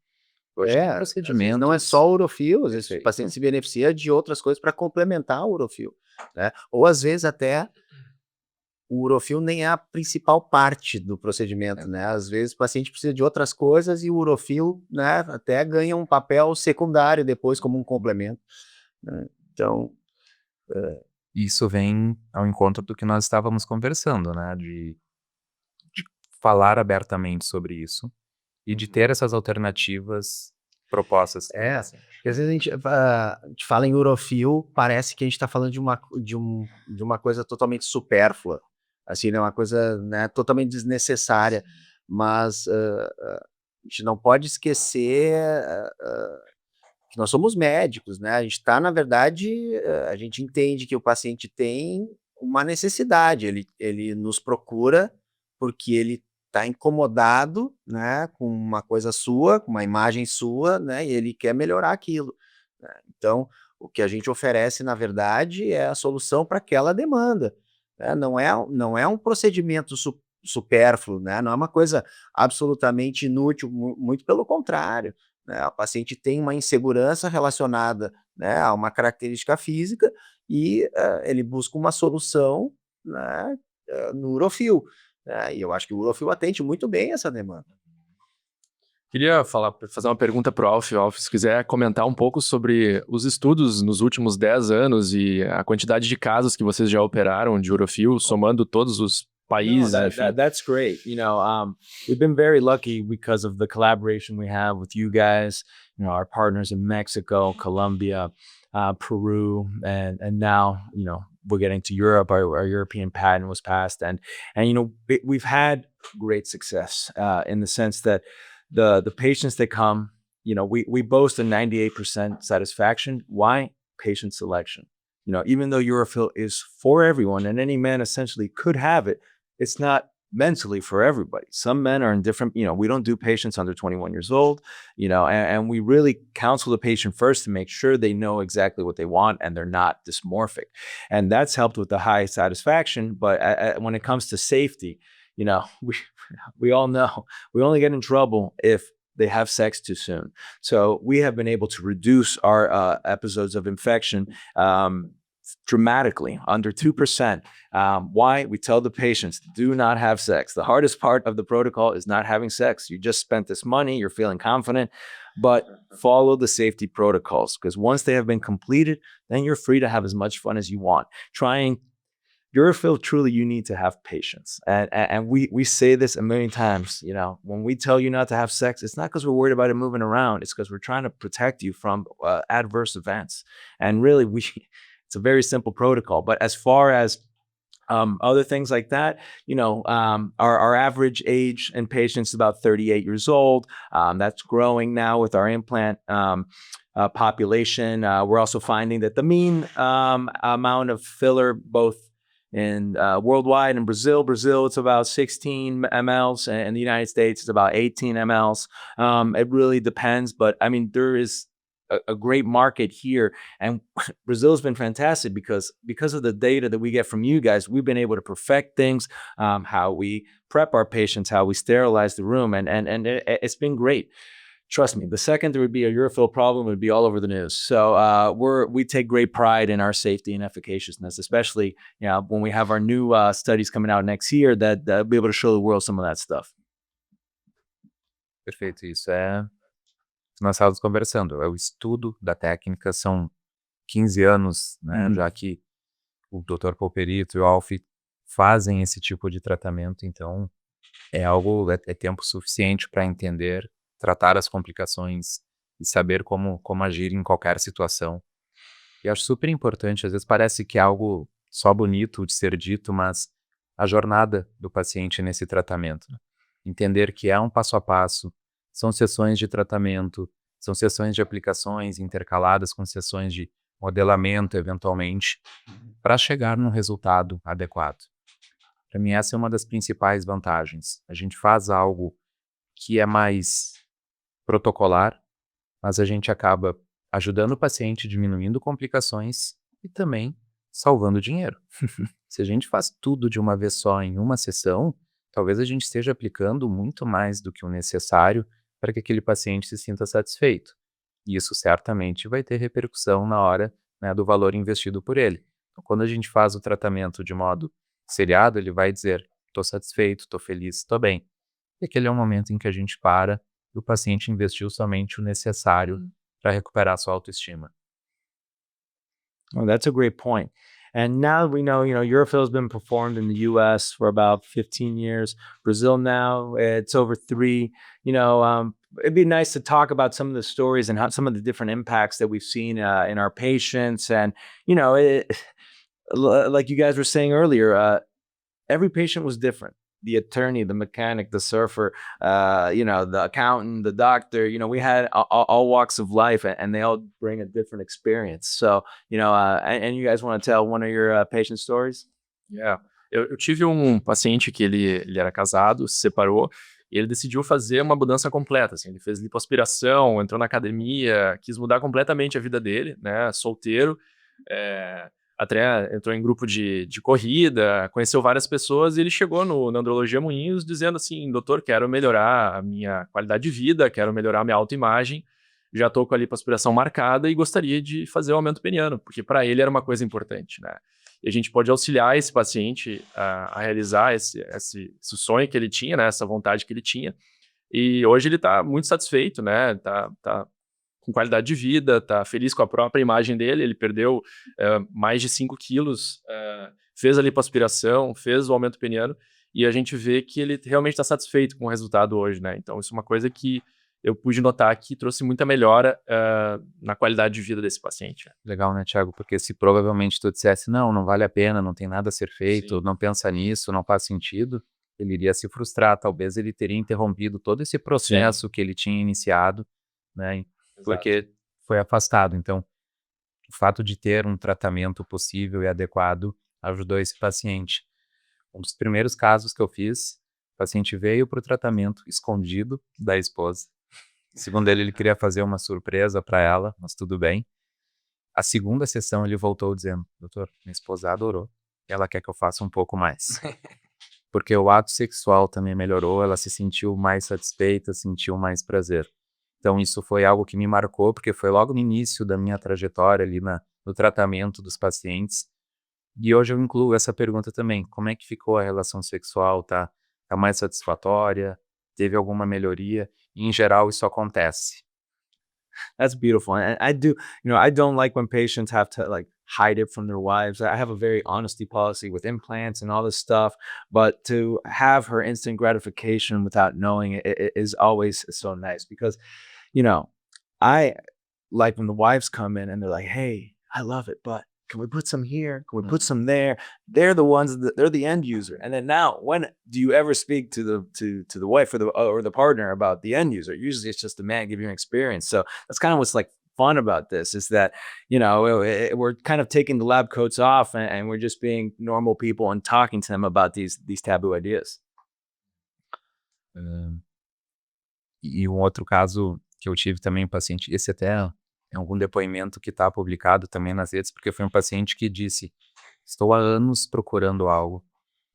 Hoje tem Às vezes procedimentos... não é só o Urofil, às vezes o Perfeito. paciente se beneficia de outras coisas para complementar o Urofil, né? Ou às vezes até o Urofil nem é a principal parte do procedimento, né? Às vezes o paciente precisa de outras coisas e o Urofil, né, até ganha um papel secundário depois como um complemento, né? Então, Isso vem ao encontro do que nós estávamos conversando, né? De falar abertamente sobre isso e de ter essas alternativas propostas. porque às vezes a gente fala em Urofil, parece que a gente está falando de uma coisa totalmente supérflua, assim, né, uma coisa, né, totalmente desnecessária, mas a gente não pode esquecer que nós somos médicos, né? A gente está, na verdade, a gente entende que o paciente tem uma necessidade, ele nos procura porque ele está incomodado, né, com uma coisa sua, com uma imagem sua, né, e ele quer melhorar aquilo, né? Então, o que a gente oferece, na verdade, é a solução para aquela demanda, né? Não é um procedimento supérfluo, né? Não é uma coisa absolutamente inútil, muito pelo contrário, né? O paciente tem uma insegurança relacionada, né, a uma característica física e ele busca uma solução, né, no Urofil, né? E eu acho que o Urofil atende muito bem essa demanda. Queria fazer uma pergunta para o Alf. Alf, se quiser comentar um pouco sobre os estudos nos últimos 10 anos e a quantidade de casos que vocês já operaram de Urofil, somando todos os No, países, enfim. that's great. We've been very lucky because of the collaboration we have with you guys. Our partners in Mexico, Colombia, Peru, and now we're getting to Europe. Our European patent was passed, and we've had great success in the sense that the patients that come, we boast a 98% satisfaction. Why? Patient selection. Even though Urofil is for everyone and any man essentially could have it, it's not mentally for everybody. Some men are in different, we don't do patients under 21 years old, and we really counsel the patient first to make sure they know exactly what they want and they're not dysmorphic. And that's helped with the high satisfaction. But when it comes to safety, we all know we only get in trouble if they have sex too soon. So we have been able to reduce our episodes of infection dramatically, under 2%. Why? We tell the patients, do not have sex. The hardest part of the protocol is not having sex. You just spent this money, you're feeling confident, but follow the safety protocols, because once they have been completed, then you're free to have as much fun as you want. Urofil, truly, you need to have patience. And we say this a million times, when we tell you not to have sex, it's not because we're worried about it moving around. It's because we're trying to protect you from adverse events. And really, it's a very simple protocol. But as far as other things like that, our average age in patients is about 38 years old. That's growing now with our implant population. We're also finding that the mean amount of filler, both in worldwide, in Brazil, it's about 16 mLs. In the United States, it's about 18 mLs. It really depends, but I mean, there is a great market here, and Brazil has been fantastic because of the data that we get from you guys. We've been able to perfect things, how we prep our patients, how we sterilize the room, and it's been great. Trust me, the second there would be a Urofil problem, it would be all over the news. So we take great pride in our safety and efficaciousness, especially when we have our new studies coming out next year that will be able to show the world some of that stuff. Perfeito, isso é o que nós estávamos conversando, é o estudo da técnica, são 15 anos, né, já que o Dr. Polperito e o Alf fazem esse tipo de tratamento, então é tempo suficiente para entender, tratar as complicações e saber como agir em qualquer situação. E acho super importante, às vezes parece que é algo só bonito de ser dito, mas a jornada do paciente nesse tratamento, né? Entender que é um passo a passo, são sessões de tratamento, são sessões de aplicações intercaladas com sessões de modelamento, eventualmente, para chegar num resultado adequado. Para mim, essa é uma das principais vantagens. A gente faz algo que é mais protocolar, mas a gente acaba ajudando o paciente, diminuindo complicações e também salvando dinheiro. Se a gente faz tudo de uma vez só em uma sessão, talvez a gente esteja aplicando muito mais do que o necessário para que aquele paciente se sinta satisfeito. E isso certamente vai ter repercussão na hora, né, do valor investido por ele. Então, quando a gente faz o tratamento de modo seriado, ele vai dizer, estou satisfeito, estou feliz, estou bem. E aquele é o momento em que a gente para e o paciente investiu somente o necessário para recuperar sua autoestima. Oh, that's a great point. And now we know, Urofil has been performed in the U.S. for about 15 years. Brazil now, it's over 3. It'd be nice to talk about some of the stories and how some of the different impacts that we've seen in our patients. And, like you guys were saying earlier, every patient was different. The attorney, the mechanic, the surfer, the accountant, the doctor, we had all walks of life, and they all bring a different experience. So, and you guys want to tell one of your patient stories? Yeah. Eu tive um paciente que ele era casado, se separou, e ele decidiu fazer uma mudança completa, assim, ele fez lipoaspiração, entrou na academia, quis mudar completamente a vida dele, né, solteiro, até entrou em grupo de corrida, conheceu várias pessoas e ele chegou na Andrologia Moinhos dizendo assim, doutor, quero melhorar a minha qualidade de vida, quero melhorar a minha autoimagem, já tô com a lipoaspiração marcada e gostaria de fazer o aumento peniano, porque para ele era uma coisa importante, né? E a gente pode auxiliar esse paciente a realizar esse sonho que ele tinha, né? Essa vontade que ele tinha. E hoje ele está muito satisfeito, né? Tá com qualidade de vida, tá feliz com a própria imagem dele. Ele perdeu mais de 5 quilos, fez a lipoaspiração, fez o aumento peniano, e a gente vê que ele realmente está satisfeito com o resultado hoje, né? Então, isso é uma coisa que eu pude notar que trouxe muita melhora na qualidade de vida desse paciente. Legal, né, Thiago? Porque se provavelmente tu dissesse, não vale a pena, não tem nada a ser feito, Sim. não pensa nisso, não faz sentido, ele iria se frustrar. Talvez ele teria interrompido todo esse processo que ele tinha iniciado, né? Porque foi afastado. Então, o fato de ter um tratamento possível e adequado ajudou esse paciente. Um dos primeiros casos que eu fiz, o paciente veio para o tratamento escondido da esposa. Segundo ele queria fazer uma surpresa para ela, mas tudo bem. A segunda sessão ele voltou dizendo, doutor, minha esposa adorou, ela quer que eu faça um pouco mais. Porque o ato sexual também melhorou, ela se sentiu mais satisfeita, sentiu mais prazer. Então isso foi algo que me marcou, porque foi logo no início da minha trajetória ali no tratamento dos pacientes. E hoje eu incluo essa pergunta também, como é que ficou a relação sexual, tá mais satisfatória, teve alguma melhoria? E, em geral isso acontece. That's beautiful. And I do, I don't like when patients have to like hide it from their wives. I have a very honesty policy with implants and all this stuff, but to have her instant gratification without knowing it is always so nice because, I like when the wives come in and they're like, "Hey, I love it, but can we put some here? Can we put some there?" They're the ones they're the end user. And then now, when do you ever speak to the wife or the partner about the end user? Usually, it's just the man giving you an experience. So that's kind of what's like fun about this is that we're kind of taking the lab coats off and we're just being normal people and talking to them about these taboo ideas. E um outro caso que eu tive também, um paciente, esse até é algum depoimento que está publicado também nas redes, porque foi um paciente que disse, estou há anos procurando algo,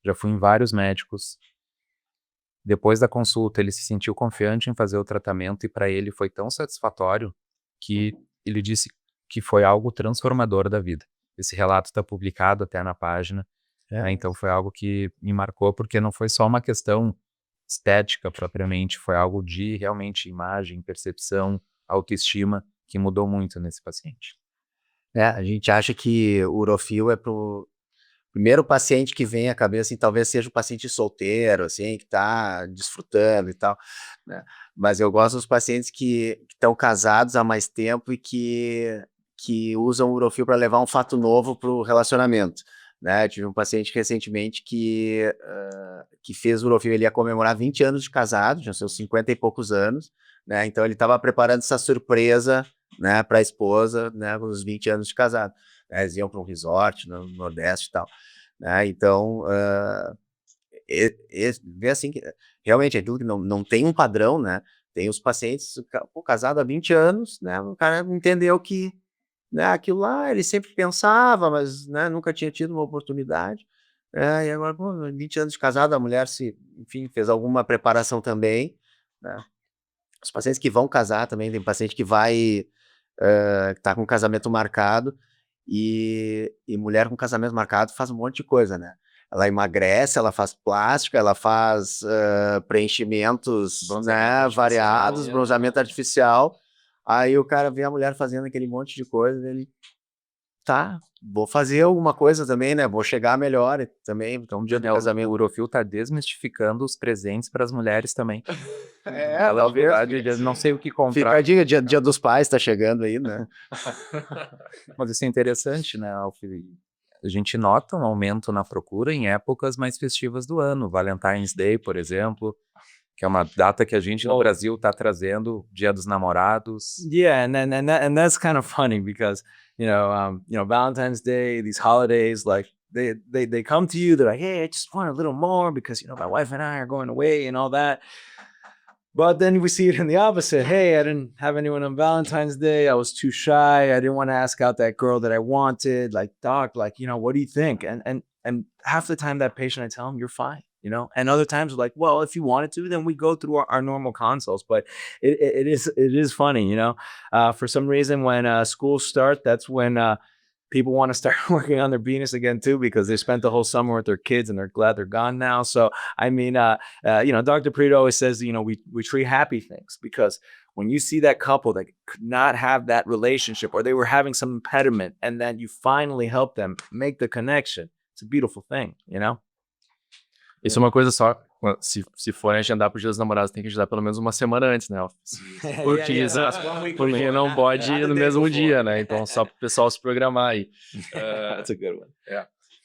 já fui em vários médicos, depois da consulta ele se sentiu confiante em fazer o tratamento e para ele foi tão satisfatório que ele disse que foi algo transformador da vida. Esse relato está publicado até na página, né? Então foi algo que me marcou, porque não foi só uma questão estética propriamente, foi algo de realmente imagem, percepção, autoestima, que mudou muito nesse paciente. A gente acha que o urofil é pro primeiro paciente que vem à cabeça, assim, talvez seja o paciente solteiro, assim, que está desfrutando e tal, né? Mas eu gosto dos pacientes que estão casados há mais tempo e que usam o urofil para levar um fato novo para o relacionamento, né? Tive um paciente recentemente que fez o urofil, ele ia comemorar 20 anos de casado, já seus 50 e poucos anos, né? Então ele estava preparando essa surpresa, né, para a esposa, né, com os 20 anos de casado. Eles iam para um resort no Nordeste e tal, né? Então, vê assim que realmente aquilo que não tem um padrão, né? Tem os pacientes, casado há 20 anos, né? O cara entendeu que, né, aquilo lá ele sempre pensava, mas, né, nunca tinha tido uma oportunidade. E agora, 20 anos de casado, a mulher enfim, fez alguma preparação também, né? Os pacientes que vão casar também, tem paciente que vai, tá com casamento marcado, e mulher com casamento marcado faz um monte de coisa, né? Ela emagrece, ela faz plástica, ela faz preenchimentos, né, variados, bronzeamento artificial. Aí o cara vê a mulher fazendo aquele monte de coisa, ele, tá, vou fazer alguma coisa também, né? Vou chegar melhor também. Então, dia do O casamento. urofil está desmistificando os presentes para as mulheres também. Ela, Na verdade, eu não sei o que Fica comprar. a dica, dia dos pais tá chegando aí, né? Mas isso é interessante, né, Alfio? A gente nota um aumento na procura em épocas mais festivas do ano. Valentine's Day, por exemplo, que é uma data que a gente no Brasil está trazendo, Dia dos Namorados. Yeah, and that's kind of funny because Valentine's Day, these holidays, like they come to you, they're like, "Hey, I just want a little more because my wife and I are going away and all that." But then we see it in the opposite. Hey, I didn't have anyone on Valentine's Day. I was too shy. I didn't want to ask out that girl that I wanted. Like, doc, like, what do you think? And half the time that patient, I tell them, you're fine, And other times like, well, if you wanted to, then we go through our normal consults. But it is funny, for some reason when schools start, that's when people want to start working on their penis again too, because they spent the whole summer with their kids and they're glad they're gone now. So I mean, Dr. Perito always says, we treat happy things, because when you see that couple that could not have that relationship, or they were having some impediment, and then you finally help them make the connection, it's a beautiful thing, Isso é uma coisa só, se forem agendar pro Dia dos Namorados, tem que agendar pelo menos uma semana antes, né? Porque porque não pode ir no mesmo dia, né? Então, só pro pessoal se programar aí. That's a good one.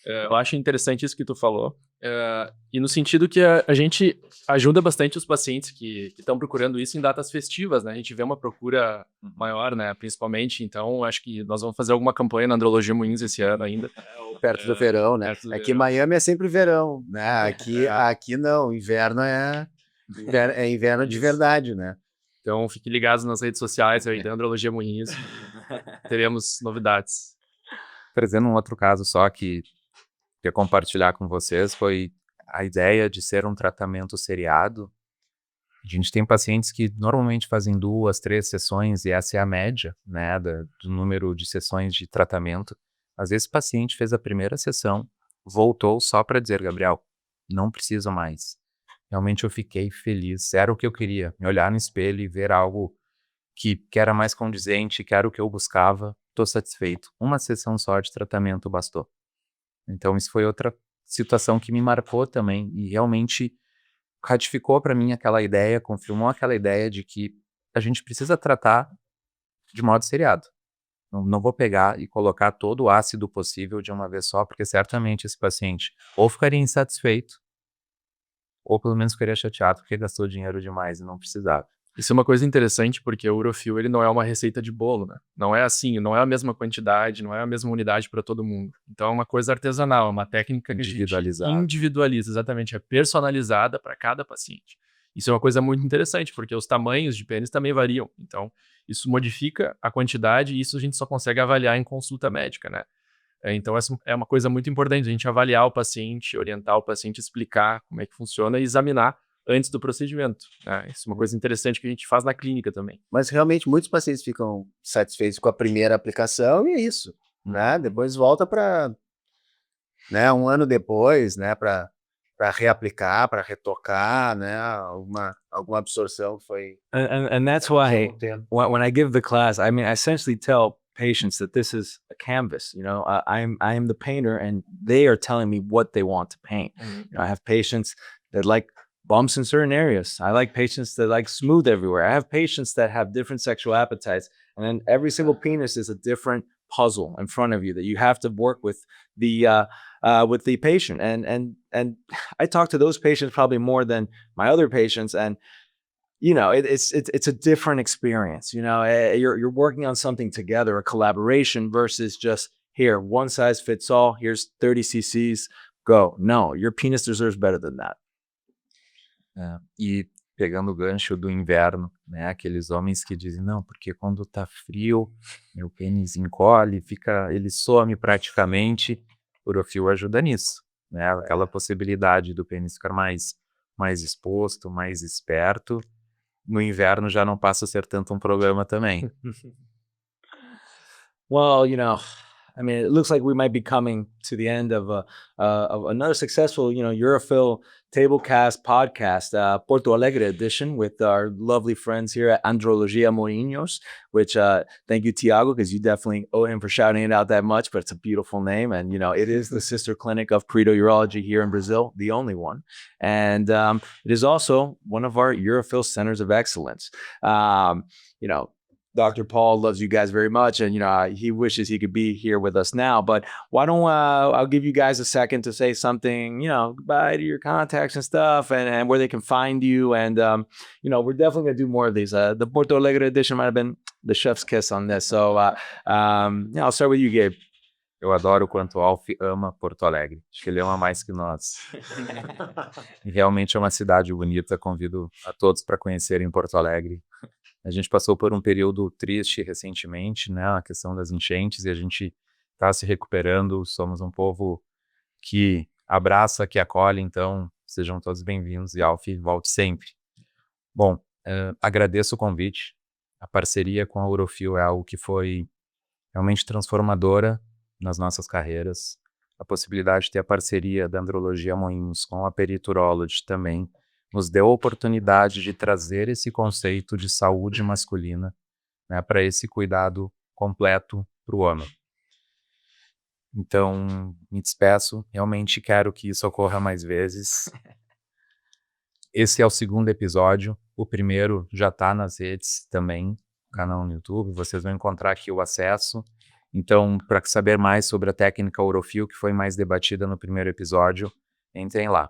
Eu acho interessante isso que tu falou. E no sentido que a gente ajuda bastante os pacientes que estão procurando isso em datas festivas, né? A gente vê uma procura maior, né? Principalmente. Então, acho que nós vamos fazer alguma campanha na Andrologia Moinhos esse ano ainda. Perto do verão, né? Perto do Aqui em verão. Miami é sempre verão, né? Aqui não, inverno é inverno de verdade, né? Então, fiquem ligados nas redes sociais aí da Andrologia Moinhos. Teremos novidades. Trazendo um outro caso só que queria compartilhar com vocês, foi a ideia de ser um tratamento seriado. A gente tem pacientes que normalmente fazem 2, 3 sessões, e essa é a média, né, do número de sessões de tratamento. Às vezes o paciente fez a primeira sessão, voltou só para dizer, Gabriel, não preciso mais. Realmente eu fiquei feliz, era o que eu queria, me olhar no espelho e ver algo que era mais condizente, que era o que eu buscava, estou satisfeito. Uma sessão só de tratamento bastou. Então isso foi outra situação que me marcou também, e realmente ratificou para mim aquela ideia, confirmou aquela ideia de que a gente precisa tratar de modo seriado. Não vou pegar e colocar todo o ácido possível de uma vez só, porque certamente esse paciente ou ficaria insatisfeito, ou pelo menos ficaria chateado porque gastou dinheiro demais e não precisava. Isso é uma coisa interessante, porque o Urofil, ele não é uma receita de bolo, né? Não é assim, não é a mesma quantidade, não é a mesma unidade para todo mundo. Então é uma coisa artesanal, é uma técnica que a gente Individualizada. individualiza, exatamente, é personalizada para cada paciente. Isso é uma coisa muito interessante, porque os tamanhos de pênis também variam. Então, isso modifica a quantidade, e isso a gente só consegue avaliar em consulta médica, né? Então, essa é uma coisa muito importante, a gente avaliar o paciente, orientar o paciente, explicar como é que funciona e examinar antes do procedimento, né? Isso é uma coisa interessante que a gente faz na clínica também. Mas realmente muitos pacientes ficam satisfeitos com a primeira aplicação e é isso, né? Depois volta para, né, um ano depois, né, para reaplicar, para retocar, né, alguma absorção que foi And that's why when I give the class, I mean, I essentially tell patients that this is a canvas. I am the painter, and they are telling me what they want to paint. I have patients that like bumps in certain areas. I like patients that like smooth everywhere. I have patients that have different sexual appetites, and then every single penis is a different puzzle in front of you that you have to work with the patient. And I talk to those patients probably more than my other patients, and it's a different experience. You're working on something together, a collaboration, versus just here, one size fits all. Here's 30 cc's, go. No, your penis deserves better than that. E pegando o gancho do inverno, né, aqueles homens que dizem, não, porque quando tá frio, meu pênis encolhe, ele some praticamente, o Urofil ajuda nisso, né, aquela possibilidade do pênis ficar mais exposto, mais esperto, no inverno já não passa a ser tanto um problema também. Well, I mean, it looks like we might be coming to the end of another successful, Urofil Tablecast podcast, Porto Alegre edition, with our lovely friends here at Andrologia Moinhos, which thank you, Tiago, because you definitely owe him for shouting it out that much, but it's a beautiful name. And, it is the sister clinic of Perito Urology here in Brazil, the only one. And it is also one of our Urofil centers of excellence. Dr. Paul loves you guys very much, and he wishes he could be here with us now. But why don't I'll give you guys a second to say something, goodbye to your contacts and stuff, and where they can find you. And we're definitely gonna do more of these. The Porto Alegre edition might have been the chef's kiss on this. So I'll start with you, Gabe. Eu adoro o quanto o Alf ama Porto Alegre. Acho que ele ama mais que nós. E realmente é uma cidade bonita. Convido a todos para conhecerem Porto Alegre. A gente passou por um período triste recentemente, né? A questão das enchentes, e a gente está se recuperando. Somos um povo que abraça, que acolhe. Então, sejam todos bem-vindos e Alf, volte sempre. Bom, agradeço o convite. A parceria com a Urofil é algo que foi realmente transformadora nas nossas carreiras. A possibilidade de ter a parceria da Andrologia Moinhos com a Periturology também nos deu a oportunidade de trazer esse conceito de saúde masculina, né, para esse cuidado completo para o homem. Então, me despeço. Realmente quero que isso ocorra mais vezes. Esse é o segundo episódio. O primeiro já está nas redes também, canal no YouTube. Vocês vão encontrar aqui o acesso. Então, para saber mais sobre a técnica Urofil, que foi mais debatida no primeiro episódio, entrem lá.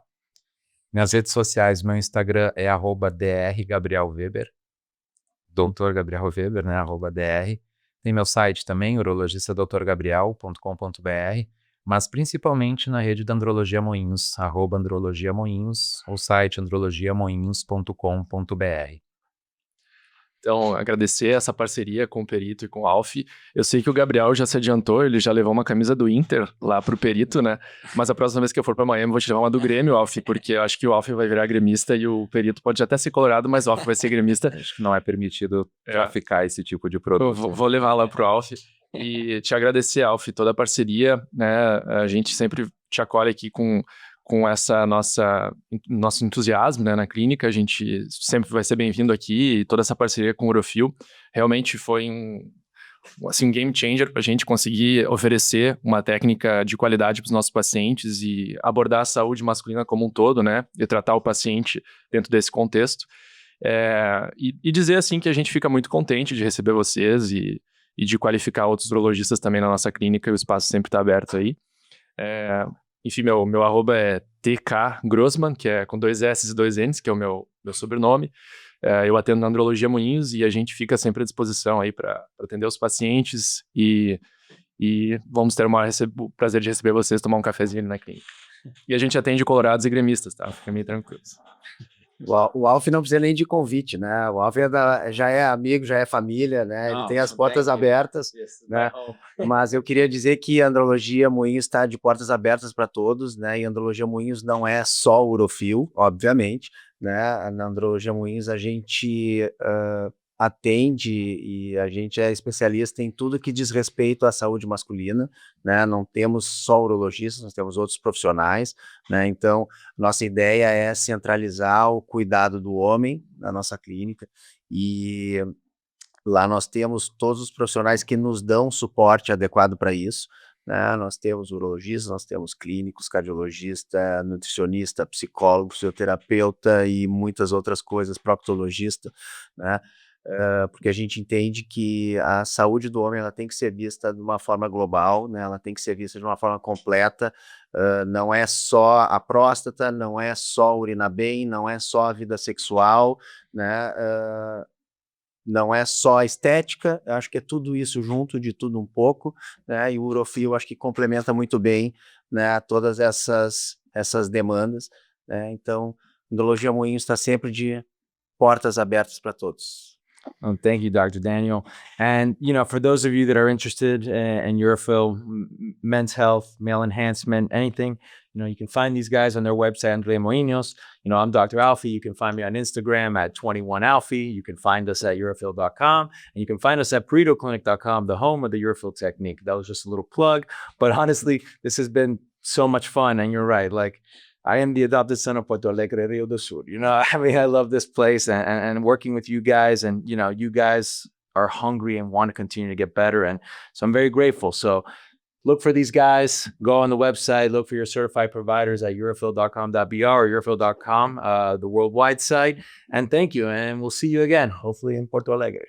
Minhas redes sociais, meu Instagram é @drgabrielweber, Dr. Gabriel Weber, né, @dr. Tem meu site também, urologistadrgabriel.com.br, mas principalmente na rede da Andrologia Moinhos, @andrologiamoinhos, ou site andrologiamoinhos.com.br. Então, agradecer essa parceria com o Perito e com o Alf. Eu sei que o Gabriel já se adiantou, ele já levou uma camisa do Inter lá pro Perito, né? Mas a próxima vez que eu for pra Miami, eu vou te levar uma do Grêmio, Alf, porque eu acho que o Alf vai virar gremista e o Perito pode até ser colorado, mas o Alf vai ser gremista. Acho que não é permitido traficar esse tipo de produto. Eu vou levar lá pro Alf e te agradecer, Alf, toda a parceria, né? A gente sempre te acolhe aqui com essa nosso entusiasmo, né, na clínica. A gente sempre vai ser bem-vindo aqui, e toda essa parceria com o Urofil realmente foi um game changer para a gente conseguir oferecer uma técnica de qualidade para os nossos pacientes e abordar a saúde masculina como um todo, né, e tratar o paciente dentro desse contexto. E dizer, assim, que a gente fica muito contente de receber vocês e de qualificar outros urologistas também na nossa clínica, e o espaço sempre está aberto aí. Enfim, meu arroba é TK Grossman, que é com 2 S e 2 N's, que é o meu sobrenome. Eu atendo na Andrologia Moinhos e a gente fica sempre à disposição aí para atender os pacientes e vamos ter o prazer de receber vocês, tomar um cafezinho ali na clínica. E a gente atende colorados e gremistas, tá? Fica meio tranquilo. O Alf não precisa nem de convite, né? O Alf já é amigo, já é família, né? Ele tem as portas abertas, né? Mas eu queria dizer que a Andrologia Moinhos está de portas abertas para todos, né? E a Andrologia Moinhos não é só Urofil, obviamente, né? Na Andrologia Moinhos a gente atende e a gente é especialista em tudo que diz respeito à saúde masculina, né? Não temos só urologistas, nós temos outros profissionais, né? Então, nossa ideia é centralizar o cuidado do homem na nossa clínica, e lá nós temos todos os profissionais que nos dão suporte adequado para isso, né? Nós temos urologistas, nós temos clínicos, cardiologista, nutricionista, psicólogo, fisioterapeuta e muitas outras coisas, proctologista, né? Porque a gente entende que a saúde do homem ela tem que ser vista de uma forma global, né? Ela tem que ser vista de uma forma completa. Não é só a próstata, não é só urinar bem, não é só a vida sexual, né? Não é só a estética. Eu acho que é tudo isso junto, de tudo um pouco, né? E o Urofil acho que complementa muito bem, né, todas essas demandas, né? Então, a Andrologia Moinhos está sempre de portas abertas para todos. Thank you, Dr. Daniel. And, for those of you that are interested in Urofil, men's health, male enhancement, anything, you can find these guys on their website, Andrea Moinhos. I'm Dr. Alfie. You can find me on Instagram at 21Alfie. You can find us at urofil.com. And you can find us at peritoclinic.com, the home of the Urofil technique. That was just a little plug. But honestly, this has been so much fun. And you're right. I am the adopted son of Puerto Alegre, Rio do Sur. I love this place and working with you guys. And, you guys are hungry and want to continue to get better. And so I'm very grateful. So look for these guys. Go on the website. Look for your certified providers at urofil.com.br or urofil.com, the worldwide site. And thank you. And we'll see you again, hopefully in Porto Alegre.